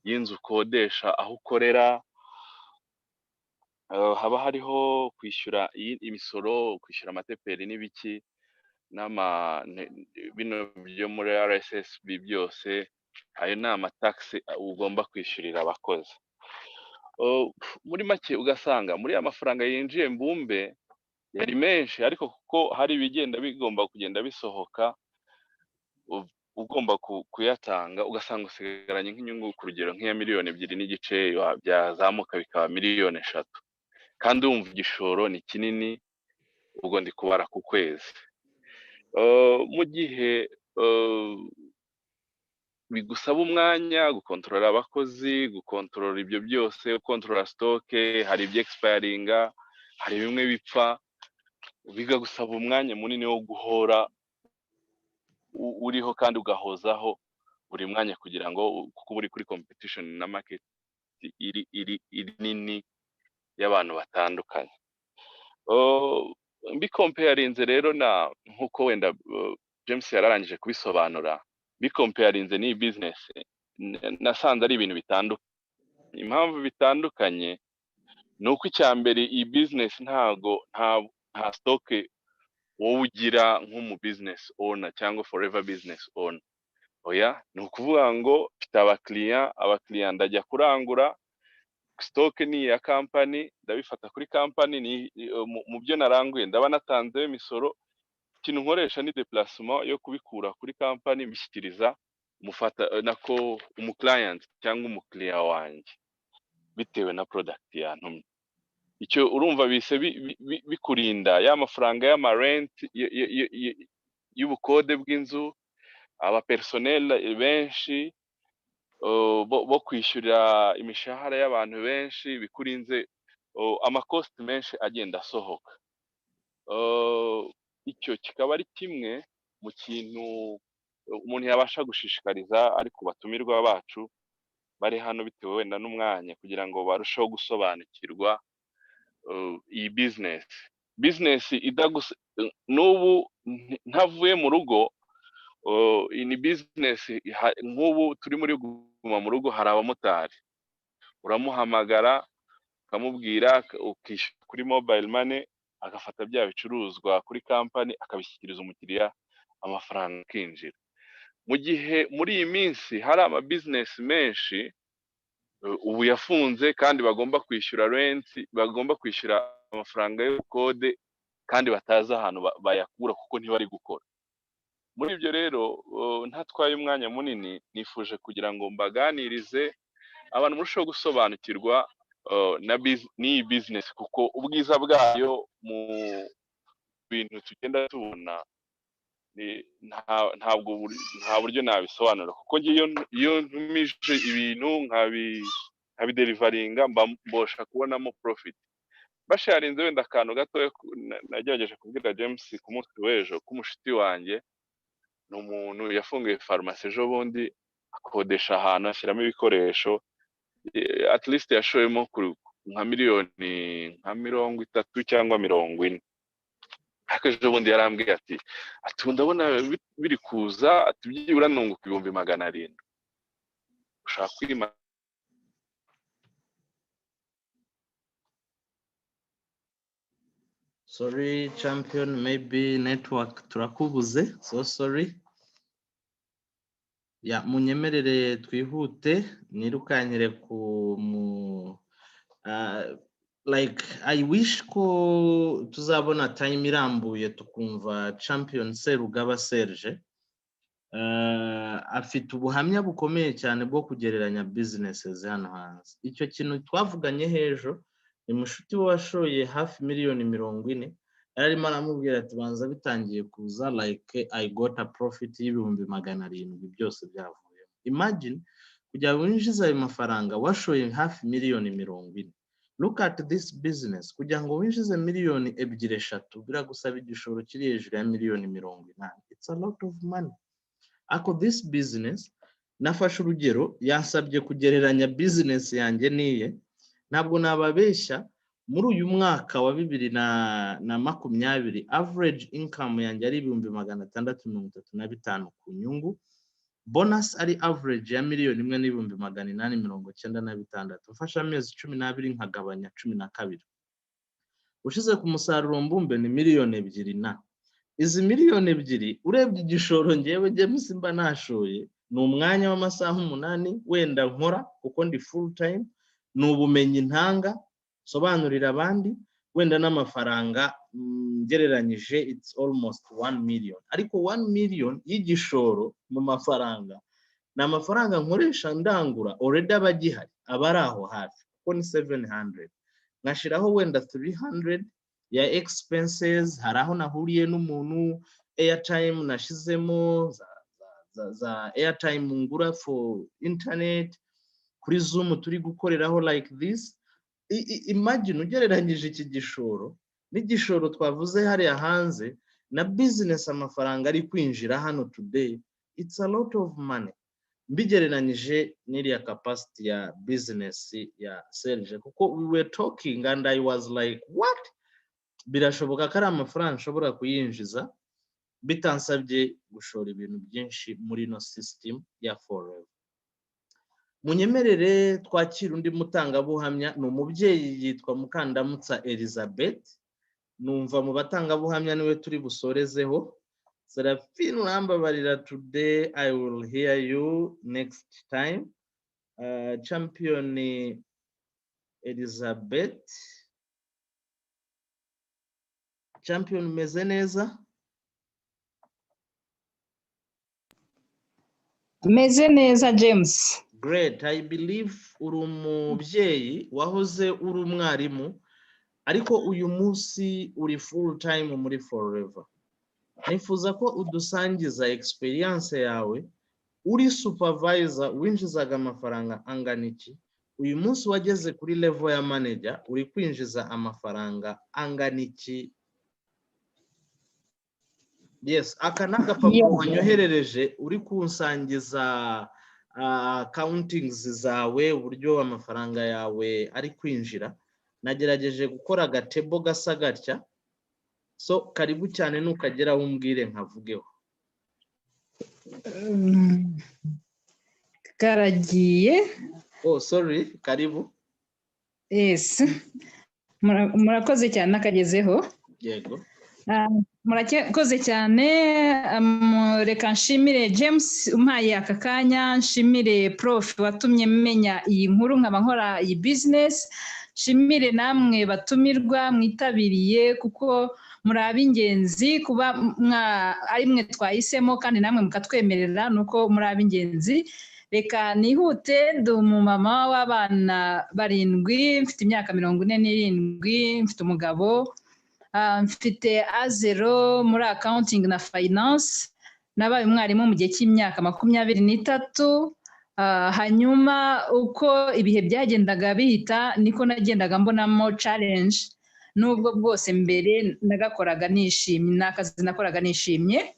y'inzu ukodesha aho ukorera, haba hariho kwishyura imisoro, kwishyura amateperi n'ibiki bino byo muri RSSB byose. Ayo ni amatax ugomba kwishyurira abakozi. Muri make ugasanga muri amafaranga yinjiye mbumbe yari menshi, ariko kuko hari ibigenda bigomba kugenda bisohoka, ugomba kuyatanga ugasanga usigaranye nk'inyungu ku rugero nk'iya miliyoni 2.5 byazamuka bikaba miliyoni 3 kandi wumva igishoro ni kinini ubwo ndi kubara ku kwezi mu gihe bigusaba umwanya gukontorora abakozi gukontorora ibyo byose gukontorora stoke hari ibyo expiringa hari bimwe bipfa bigagusaba umwanya munini wo guhora uriho kandi ugahozaho buri mwanya kugira ngo kuko buri kuri competition na market iri nini y'abantu batandukanye comparinze rero na nkuko wenda James yararangije kubisobanura comparinze ni business nasanze ari ibintu bitandukanye impamvu bitandukanye nuko icyambere iyi business nta stock wowe ugira nk'umu business owner cyangwa forever business owner oya ni ukuvuga ngo mfite abakiriya ndajya kurangura stock ni ya company ndabifata kuri company ni mu byo naranguye ndaba natanze imisoro ikintu nkoresha ni déplacement yo kubikura kuri company mbishyikiriza mufata nako umu client cyangwa umukiriya wanjye bitewe na product yantumye icyo urumva bise bikurinda ya mafaranga y'ama rent y'ubukode bw'inzu aba personnel benshi bo kwishyurira imishahara y'abantu benshi bikurinze amakosti menshi agenda asohoka icyo kikaba ari kimwe mu kintu umuntu yabasha gushishikariza ariko batumirwa bacu bari hano bitewe wenda n'umwanya kugira ngo barusheho gusobanukirwa iyi business n'ubu ntavuye mu rugo ni business nk'ubu turi muri guma mu rugo hari abamotari uramuhamagara ukamubwira ukishyura kuri mobile money agafata bya bicuruzwa kuri company akabishyikiriza umukiriya amafaranga akinjira mu gihe muri iyi minsi hari ama business menshi ubu yafunze kandi bagomba kwishyura rent bagomba kwishyura amafaranga y'ubukode kandi batazi ahantu bayakura kuko ntibari gukora muri ibyo rero ntatwaye umwanya munini nifuje kugira ngo mbaganirize abantu murushaho gusobanukirwa n'iyi business kuko ubwiza bwayo mu bintu tugenda tubona nta buryo nabisobanura kuko iyo ntumije ibintu nkabiderivaringa mbosha kubonamo profit basharinze wenda akantu gato nagerageje kubwira James ku munsi w'ejo k'umushiti wanjye ni umuntu yafunguye farumasi ejo bundi akodesha ahantu ashyiramo ibikoresho at least yashoyemo nka miliyoni nka 30 cyangwa 40 ariko ejo bundi yarambwiye ati ndabona biri kuza ati byibura nunguka 700 ushaka kwima Sorry champion, maybe network turakubuze, so sorry. Ya munyemerere twihute nirukanyire ku like I wish ko tuzabona time irambuye tukumva champion Serugaba Serge afite ubuhamya bukomeye cyane bwo kugereranya businesses hano hanze. Icyo kintu twavuganye hejo ni mushuti washoye hafi miliyoni 40 arimo aramubwira ati banza bitangiye kuza like I got a profit y'ibihumbi 700 byose byavuye. Imagine kujya winjiza ayo mafaranga washoye hafi miliyoni 40. Look at this business kugira ngo winjize miliyoni 2-3 biragusaba igishoro kiri hejuru ya miliyoni 80. It's a lot of money. Ako this business nafashe urugero yansabye kugereranya business yanjye niye ntabwo nababeshya muri uyu mwaka wa 2020 average income yanjye ari 635 ku nyungu bonus ari average ya miliyoni 1,896 mfasha amezi 12 nkagabanya 12 ushize ku musaruro mbumbe ni miliyoni 2 na izi miliyoni 2 urebye igishoro ngewe James mba nashoye ni umwanya w'amasaha 8 wenda nkora kuko ndi full time ni ubumenyi ntanga sobanurira abandi wenda n'amafaranga gereranyije it's almost 1 million, ariko 1 million y'igishoro mu mafaranga ni amafaranga nkoresha ndangura already abagihari abari aho hafi kuko ni 700, nkashiraho wenda 300 ya expenses, hari aho nahuriye n'umuntu, airtime nashizemo za airtime ngura for internet, kuri Zoom turi gukoreraho like this. Imagine ugereranyije iki gishoro n'igishoro twavuze hariya hanze na business amafaranga ari kwinjira hano today, it's a lot of money mbigereranyije n'iriya capacity ya business ya Serge, kuko we were talking and I was like what, birashoboka ko ari amafaranga nshobora kuyinjiza bitansabye gushora ibintu byinshi muri no system ya Forever. Munyemerere twakira undi mutangabuhamya, ni umubyeyi yitwa Mukandamutsa Elizabeth, numva mu batangabuhamya niwe turi busorezeho. Serafine urambabarira, today I will hear you next time. Champion Elizabeth, champion meze neza? Meze neza James. Great. I believe uri umubyeyi wahoze uri umwarimu ariko uyu munsi uri full time muri Forever. Nifuza ko udusangiza experience yawe, uri supervisor winjizaga amafaranga angana iki, uyu munsi wageze kuri level ya manager uri kwinjiza amafaranga angana iki? Yes, aka n'agapapuro wanyoherereje uri kunsangiza countings zawe, uburyo amafaranga yawe ari kwinjira. Nagerageje gukora agatebo gasa gatya, so karibu cyane nukagera umbwire nkavugeho. Karagiye. Oh sorry, karibu. Yes, murakoze cyane nakagezeho. Yego. Murakoze cyane. Reka nshimire James umpaye aka kanya, nshimire Prof watumye menya iyi nkuru nkaba nkora iyi business, nshimire namwe batumirwa mwitabiriye kuko muri ab'ingenzi kuba ari mwe twahisemo kandi namwe mukatwemerera nuko muri ab'ingenzi. Reka nihute, ndi umumama w'abana 7, mfite imyaka 47, mfite umugabo, mfite A0 muri accounting na finance, nabaye umwarimu mu gihe cy'imyaka 23. Hanyuma uko ibihe byagendaga bihita niko nagendaga mbonamo challenge, nubwo bwose mbere nagakoraga nishimye, nakazi nakoraga nishimye.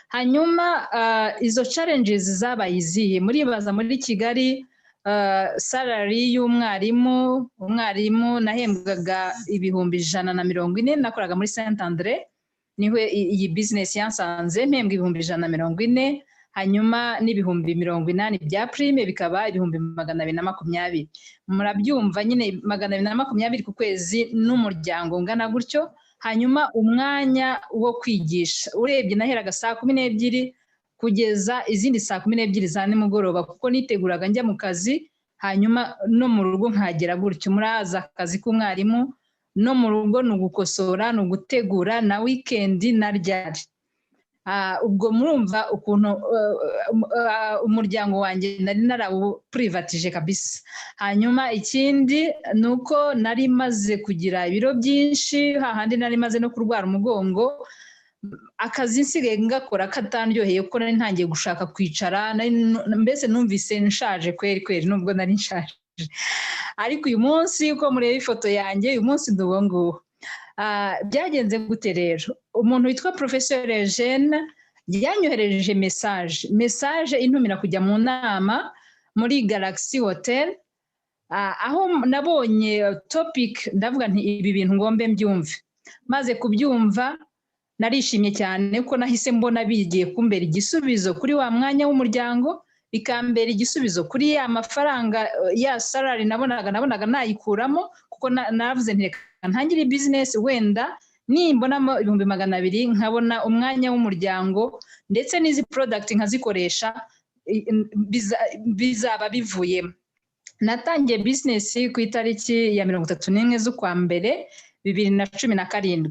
Hanyuma izo challenges zabaye izihe, muribaza muri Kigali salary y'umwarimu, umwarimu nahembwaga 140, nakoraga muri Saint Andre, niwe iyi business yansanze, mpembwa 140, hanyuma n'ibihumbi 80 bya prime bikaba 220. Murabyumva nyine 220 ku kwezi n'umuryango ngana gutyo. Hanyuma umwanya wo kwigisha urebye naheraga saa 12 kugeza izindi saa 12 za nimugoroba kuko niteguraga njya mu kazi, hanyuma no mu rugo nkagera gutyo. Muraza akazi k'umwarimu no mu rugo n'ugukosora n'ugutegura na weekend na ryari. Ubwo murumva ukuntu umuryango wanjye nari narawuprivatije kabisa. Hanyuma ikindi nuko nari maze kugira ibiro byinshi, hahandi nari maze no kurwara umugongo, akazi nsigaye ngakora katandyoheye kuko nari ntangiye gushaka kwicara, mbese numvise nshaje kweri nubwo nari nshaje. Ariko uyu munsi uko mureba ifoto yanjye, uyu munsi ndubongo. Byagenze gute rero? Umuntu witwa Professeur Eugene yanyohereje message intumira kujya mu nama muri Galaxy Hotel, aho nabonye topic ndavuga nti ibi bintu ngombe mbyumve. Maze kubyumva narishimye cyane ko nahise mbona bigiye kumbera igisubizo kuri wa mwanya w'umuryango, bikambera igisubizo kuri ya mafaranga ya salary nabonaga nayikuramo, kuko navuze nti ntangira business wenda nimbonamo 200 nkabona umwanya w'umuryango ndetse n'izi product nkazikoresha bizaba bivuyemo. Natangiye business ku itariki ya 31 z'ukwa mbere 2017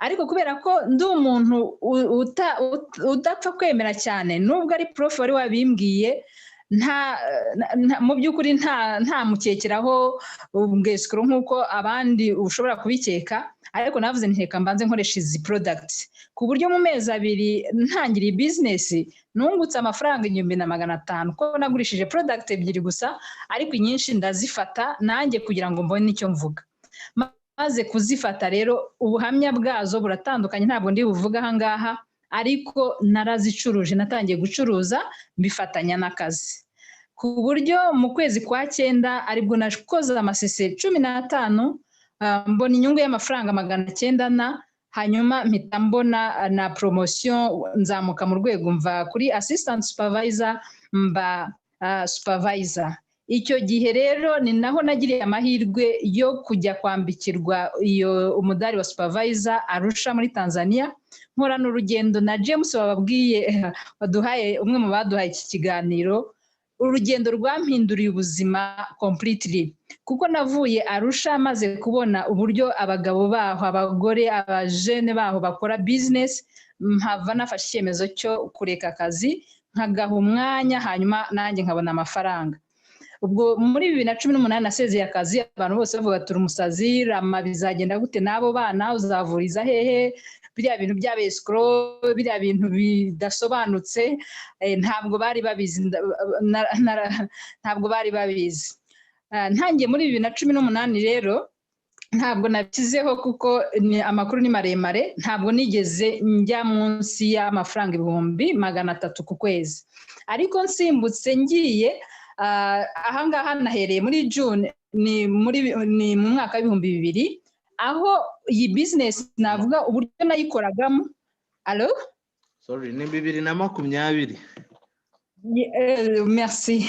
ariko kubera ko ndi umuntu udapfa kwemera cyane nubwo ari prof wari wabimbwiye mu by'ukuri nta mukekeraho ubwesikoro nk'uko abandi ushobora kubikeka ariko navuze nteka mbanze nkoresha izi products ku buryo mu mezi 2 ntangiriye business nungutse amafaranga 1500 ko nagurishije product 2 gusa ariko inyinshi ndazifata nanjye kugira ngo mbone icyo mvuga maze kuzifata rero ubuhamya bwazo buratandukanye ntabwo ndi buvuga aha ngaha ariko narazicuruje natangiye gucuruza mbifatanya n'akazi ku buryo mu kwezi kwa 9 aribwo nakoze amasese 15 mbona inyungu y'amafaranga 900 hanyuma mpita mbona na promotion nzamuka mu rwego mva kuri assistant supervisor mba supervisor icyo gihe rero ni naho nagiriye amahirwe yo kujya kwambikirwa iyo umudari wa supervisor Arusha muri Tanzania nkora n'urugendo na James wababwiye waduhaye umwe mu baduhaye iki kiganiro urugendo rwampinduriye ubuzima completely kuko navuye Arusha maze kubona uburyo abagabo baho abagore abajene baho bakora business mpava nafashe icyemezo cyo kureka akazi nkagaha umwanya hanyuma nanjye nkabona amafaranga ubwo muri 2018 nasezeye akazi abantu bose bavuga turi umusazi rama bizagenda gute nabo bana uzavuriza hehe biriya bintu by'abescro biriya bintu bidasobanutse ntabwo bari babizi ntangiye muri 2018 rero ntabwo nabikizeho kuko amakuru ni maremare ntabwo nigeze njya munsi y'amafaranga 300 ku kwezi ariko nsimbutse ngiye ahangaha nahereye muri June ni mu mwaka wa 2000 aho iyi business navuga uburyo nayikoragamo allo sorry ni 2020 merci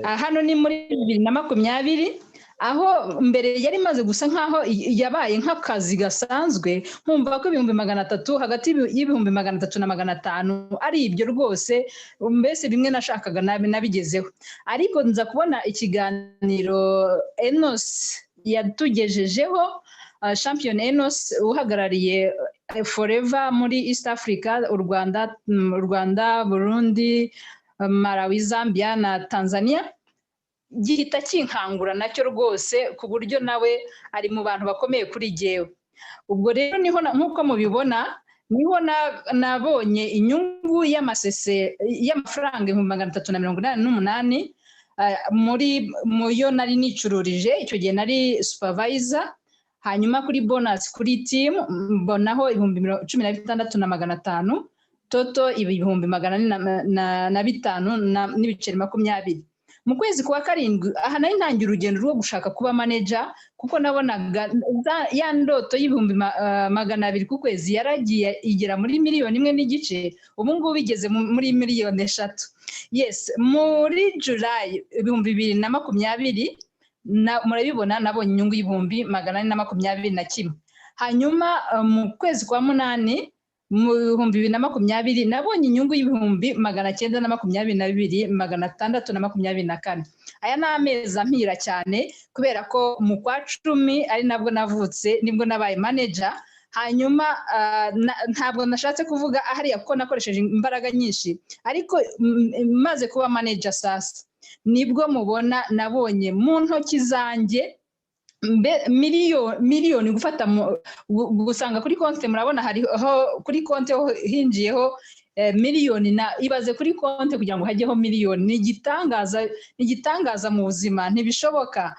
hano ni muri 2020 aho mbere yari maze gusa nkaho yabaye nk'akazi gasanzwe nkumva ko 300 hagati y'ibihumbi 300 na 500 ari ibyo rwose mbese bimwe nashakaga nabigezeho ariko nza kubona ikiganiro Enos yatugejejeho champion Enos uhagarariye Forever muri East Africa u Rwanda Burundi Malawi Zambia na Tanzania gihita kinkangura nacyo rwose ku buryo nawe ari mu bantu bakomeye kuri jewe ubwo rero niho nkuko mubibona niho nabonye inyungu y'amasese y'amafaranga 388 muri muyo nari nicururije icyo gihe nari supervisor hanyuma kuri bonus kuri team mbonaho 16,500 toto 405 n'ibiceri 20 mu kwezi kwa 7 aha nari ntangira urugendo rwo gushaka kuba manager kuko nabonaga ya ndoto y'ibihumbi 200 ku kwezi yaragiye igera muri 1.5 miliyoni ubu ngubu bigeze muri 3 miliyoni yes muri July 2020 murabibona nabonye inyungu y'ibihumbi 421 hanyuma mu kwezi kwa 8 mu 2020 nabonye inyungu y'ibihumbi 922,624 aya ni amezi ampira cyane kubera ko mu kwa 10 ari nabwo navutse nibwo nabaye manager hanyuma ntabwo nashatse kuvuga hariya ko nakoresheje imbaraga nyinshi ariko maze kuba manager sasa nibwo mubona nabonye mu ntoki zanjye miliyoni gufata gusanga kuri konti murabona hariho kuri konti hinjiyeho miliyoni na ibaze kuri konti kugira ngo hajyeho miliyoni ni igitangaza mu buzima ntibishoboka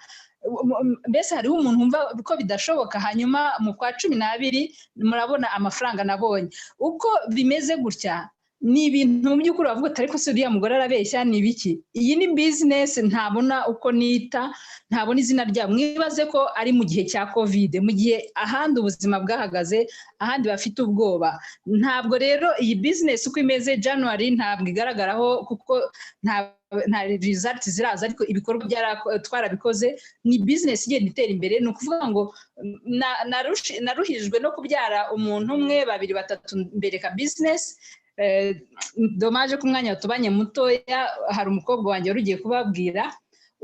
mbese hariho umuntu wumva ko bidashoboka hanyuma mu kwa 12 murabona amafaranga nabonye uko bimeze gutya ni ibintu mu by'ukuri bavuga ariko se uriya mugore arabeshya ni ibiki iyi ni business ntabona uko nita ntabona izina rya mwibaze ko ari mu gihe cya covid mu gihe ahandi ubuzima bwahagaze ahandi bafite ubwoba ntabwo rero iyi business uko imeze January ntabwo igaragaraho kuko nta results ziraza ariko ibikorwa twarabikoze ni business igenda itera imbere ni ukuvuga ngo naruhijwe no kubyara umuntu umwe 2 3 mbere ka business dommage ku mwanya tubanye mutoya hari umukobwa wanjye rugiye kubabwira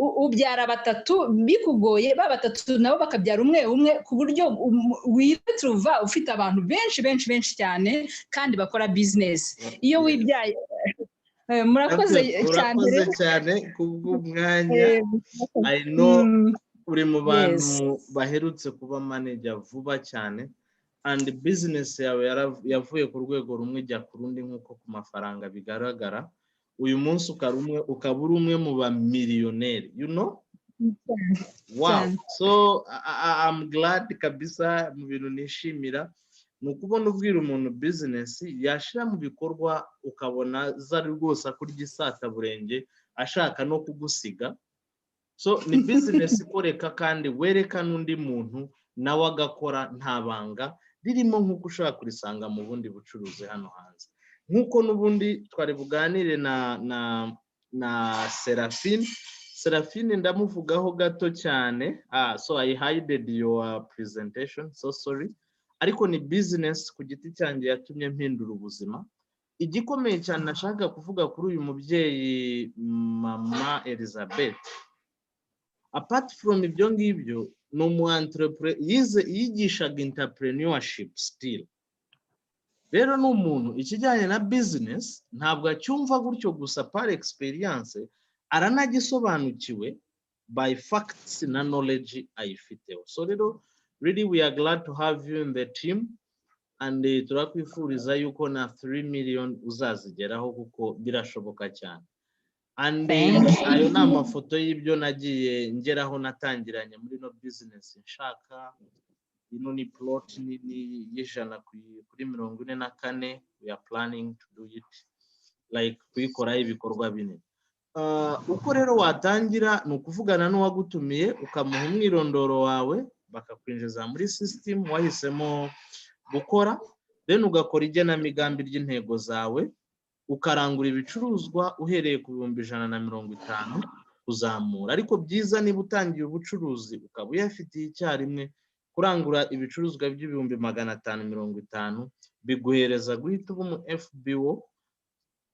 ubyara batatu bikugoye ba batatu nabo bakabyara umwe umwe ku buryo wiretruva ufite abantu benshi cyane kandi bakora business iyo wibyaye murakoze cyane kubw'umwanya I know uri mu bantu baherutse kuba manager vuba cyane and business yawe yavuye ku rwego rumwe ijya ku rundi nk'uko ku mafaranga bigaragara uyu munsi ukaba uri umwe mu ba millionaire you know wow so I'm glad kabisa mu bintu nishimira nukubona ubwira umuntu business yashira mu bikorwa ukabona zari rwose akurya isata burenge ashaka no kugusiga so ni business ikoreka kandi wereka n'undi muntu nawe agakora nta banga ririmo nk'uko ushaka kurisanga mu bundi bucuruzi hano hanze nk'uko n'ubundi twari buganire na Seraphine ndamuvugaho gato cyane so I hided your presentation so sorry ariko ni business ku giti cyanjye yatumye mpindura ubuzima igikomeye cyane nashaka kuvuga kuri uyu mubyeyi mama Elizabeth apart from ibyo ngibyo ni umu-entrepreneur yigishaga entrepreneurship still rero n'umuntu ikijyanye na business ntabwo acyumva gutyo gusa par experience aranagisobanukiwe by facts na knowledge ayifiteho so rero really we are glad to have you in the team and turakwifuriza yuko na 3 million uzazigeraho kuko birashoboka cyane and ayo ni amafoto y'ibyo nagiye ngeraho natangiranye muri no business nshaka ino ni plot nini y'ijana kuri 44 we are planning to do it like kuyikora ibikorwa binini uko rero watangira ni ukuvugana n'uwagutumiye ukamuha umwirondoro wawe bakakwinjiza muri system wahisemo gukora then ugakora igenamigambi ry'intego zawe ukarangura ibicuruzwa uhereye ku 150 kuzamura ariko byiza niba utangiye ubucuruzi ukaba uyafitiye icyarimwe kurangura ibicuruzwa by'ibihumbi 550 biguhereza guhita uba mu FBO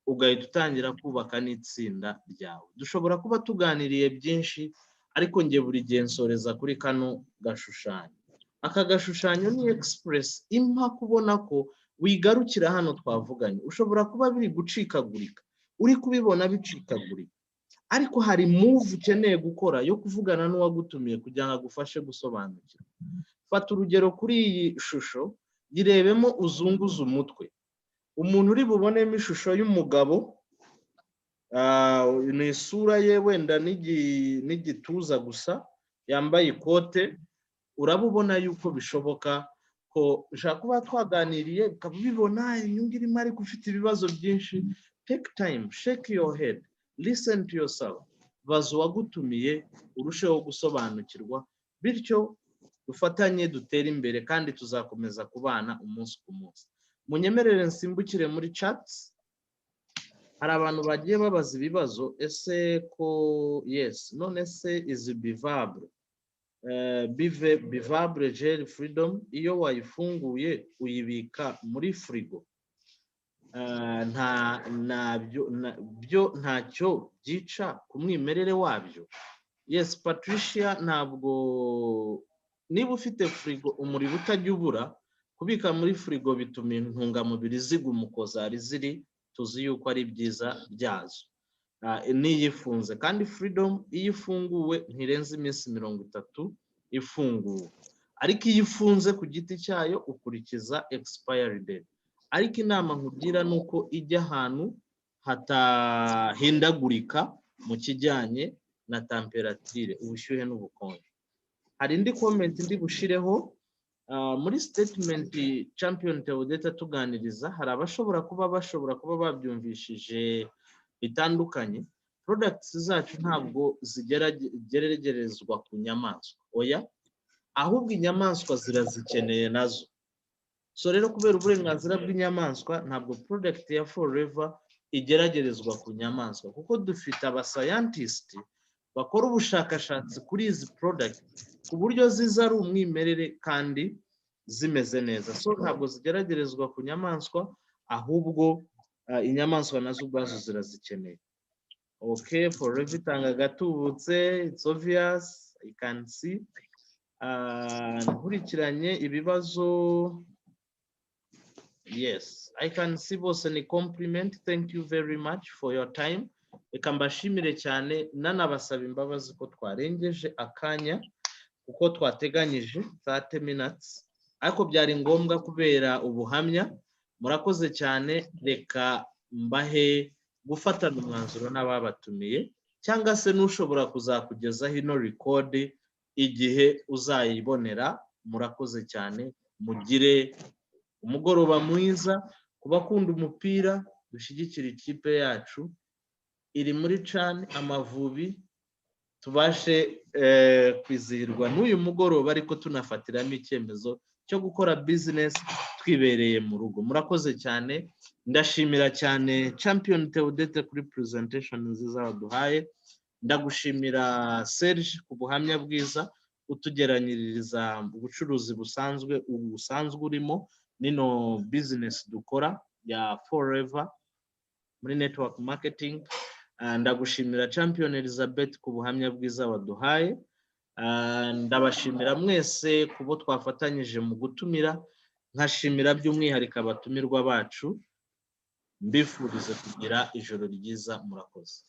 ugahita utangira kubaka n'itsinda ryawe dushobora kuba tuganiriye byinshi ariko ngiye buri gihe nsoreza kuri kano gashushanyo aka gashushanyo ni express impa kubona ko wigarukira hano twavuganye ushobora kuba biri gucikagurika uri kubibona bicikagurika ariko hari move ukeneye gukora yo kuvugana n'uwagutumiye kugira ngo agufashe gusobanukira fata urugero kuri iyi shusho yirebemo uzunguza umutwe umuntu uri bubonemo ishusho y'umugabo ni isura ye wenda n'igituza gusa yambaye ikote urabubona yuko bishoboka ko ushaka kuba twaganiriye ukabibona inyungu irimo ariko ufite ibibazo byinshi take time shake your head listen to yourself baza uwagutumiye urusheho gusobanukirwa bityo dufatanye dutere imbere kandi tuzakomeza kubana umunsi ku munsi munyemerere nsimbukire muri chats hari abantu bagiye babaza ibibazo ese ko yes none se is bivable bivable gel freedom iyo wayifunguye uyibika muri frigo ntacyo byica ku mwimerere wabyo yes Patricia ntabwo niba ufite frigo umuriro utajya ubura kubika muri frigo bituma intungamubiri zigumukoza ari ziri tuzi yuko ari byiza byazo niyifunze kandi freedom iyo ifunguwe ntirenze iminsi 30 ifunguwe ariko iyo ifunze ku giti cyayo ukurikiza expiry date ariko inama nkugira nuko ijya ahantu hatahindagurika mu kijyanye na temperature ubushyuhe n'ubukonje hari indi comment ndi bushireho muri statement champion Theodeta tuganiriza hari abashobora kuba babyumvishije bitandukanye products zacu ntabwo zigererezwa ku nyamaswa oya ahubwo inyamaswa zirazikeneye nazo so rero kubera uburenganzira bw'inyamaswa ntabwo product ya Forever igeragerezwa ku nyamaswa kuko dufite abascientist bakora ubushakashatsi kuri izi product ku buryo ziza ari umwimerere kandi zimeze neza so ntabwo zigeragerezwa ku nyamaswa ahubwo inyamaswa nazo ubwazo zirazikeneye Okay, Forever itanga gatubutse, it's obvious, I can see. Nkurikiranye ibibazo, yes, I can see bose ni compliment. Thank you very much for your time. Reka mbashimire cyane, nanabasaba imbabazi ko twarengeje akanya kuko twateganyije 30 minutes, ariko byari ngombwa kubera ubuhamya. Murakoze cyane, reka mbahe gufatana umwanzuro n'ababatumiye, cyangwa se n'ushobora kuzakugezaho ino record igihe uzayibonera. Murakoze cyane, mugire umugoroba mwiza. Ku bakunda umupira, dushyigikira ikipe yacu iri muri CHAN Amavubi, tubashe kwizihirwa n'uyu mugoroba, ariko tunafatiramo icyemezo cyo gukora business twibereye mu rugo. Murakoze cyane, ndashimira cyane Champion Theodete kuri presentation nziza waduhaye. Ndagushimira Serge ku buhamya bwiza utugeranyiriza ubucuruzi busanzwe urimo nino business dukora ya Forever muri network marketing. Ndagushimira Champion Elizabeth ku buhamya bwiza waduhaye. Ndabashimira mwese kubo twafatanyije mu gutumira, nkashimira by'umwihariko abatumirwa bacu. Mbifurize kugira ijoro ryiza. Murakoze.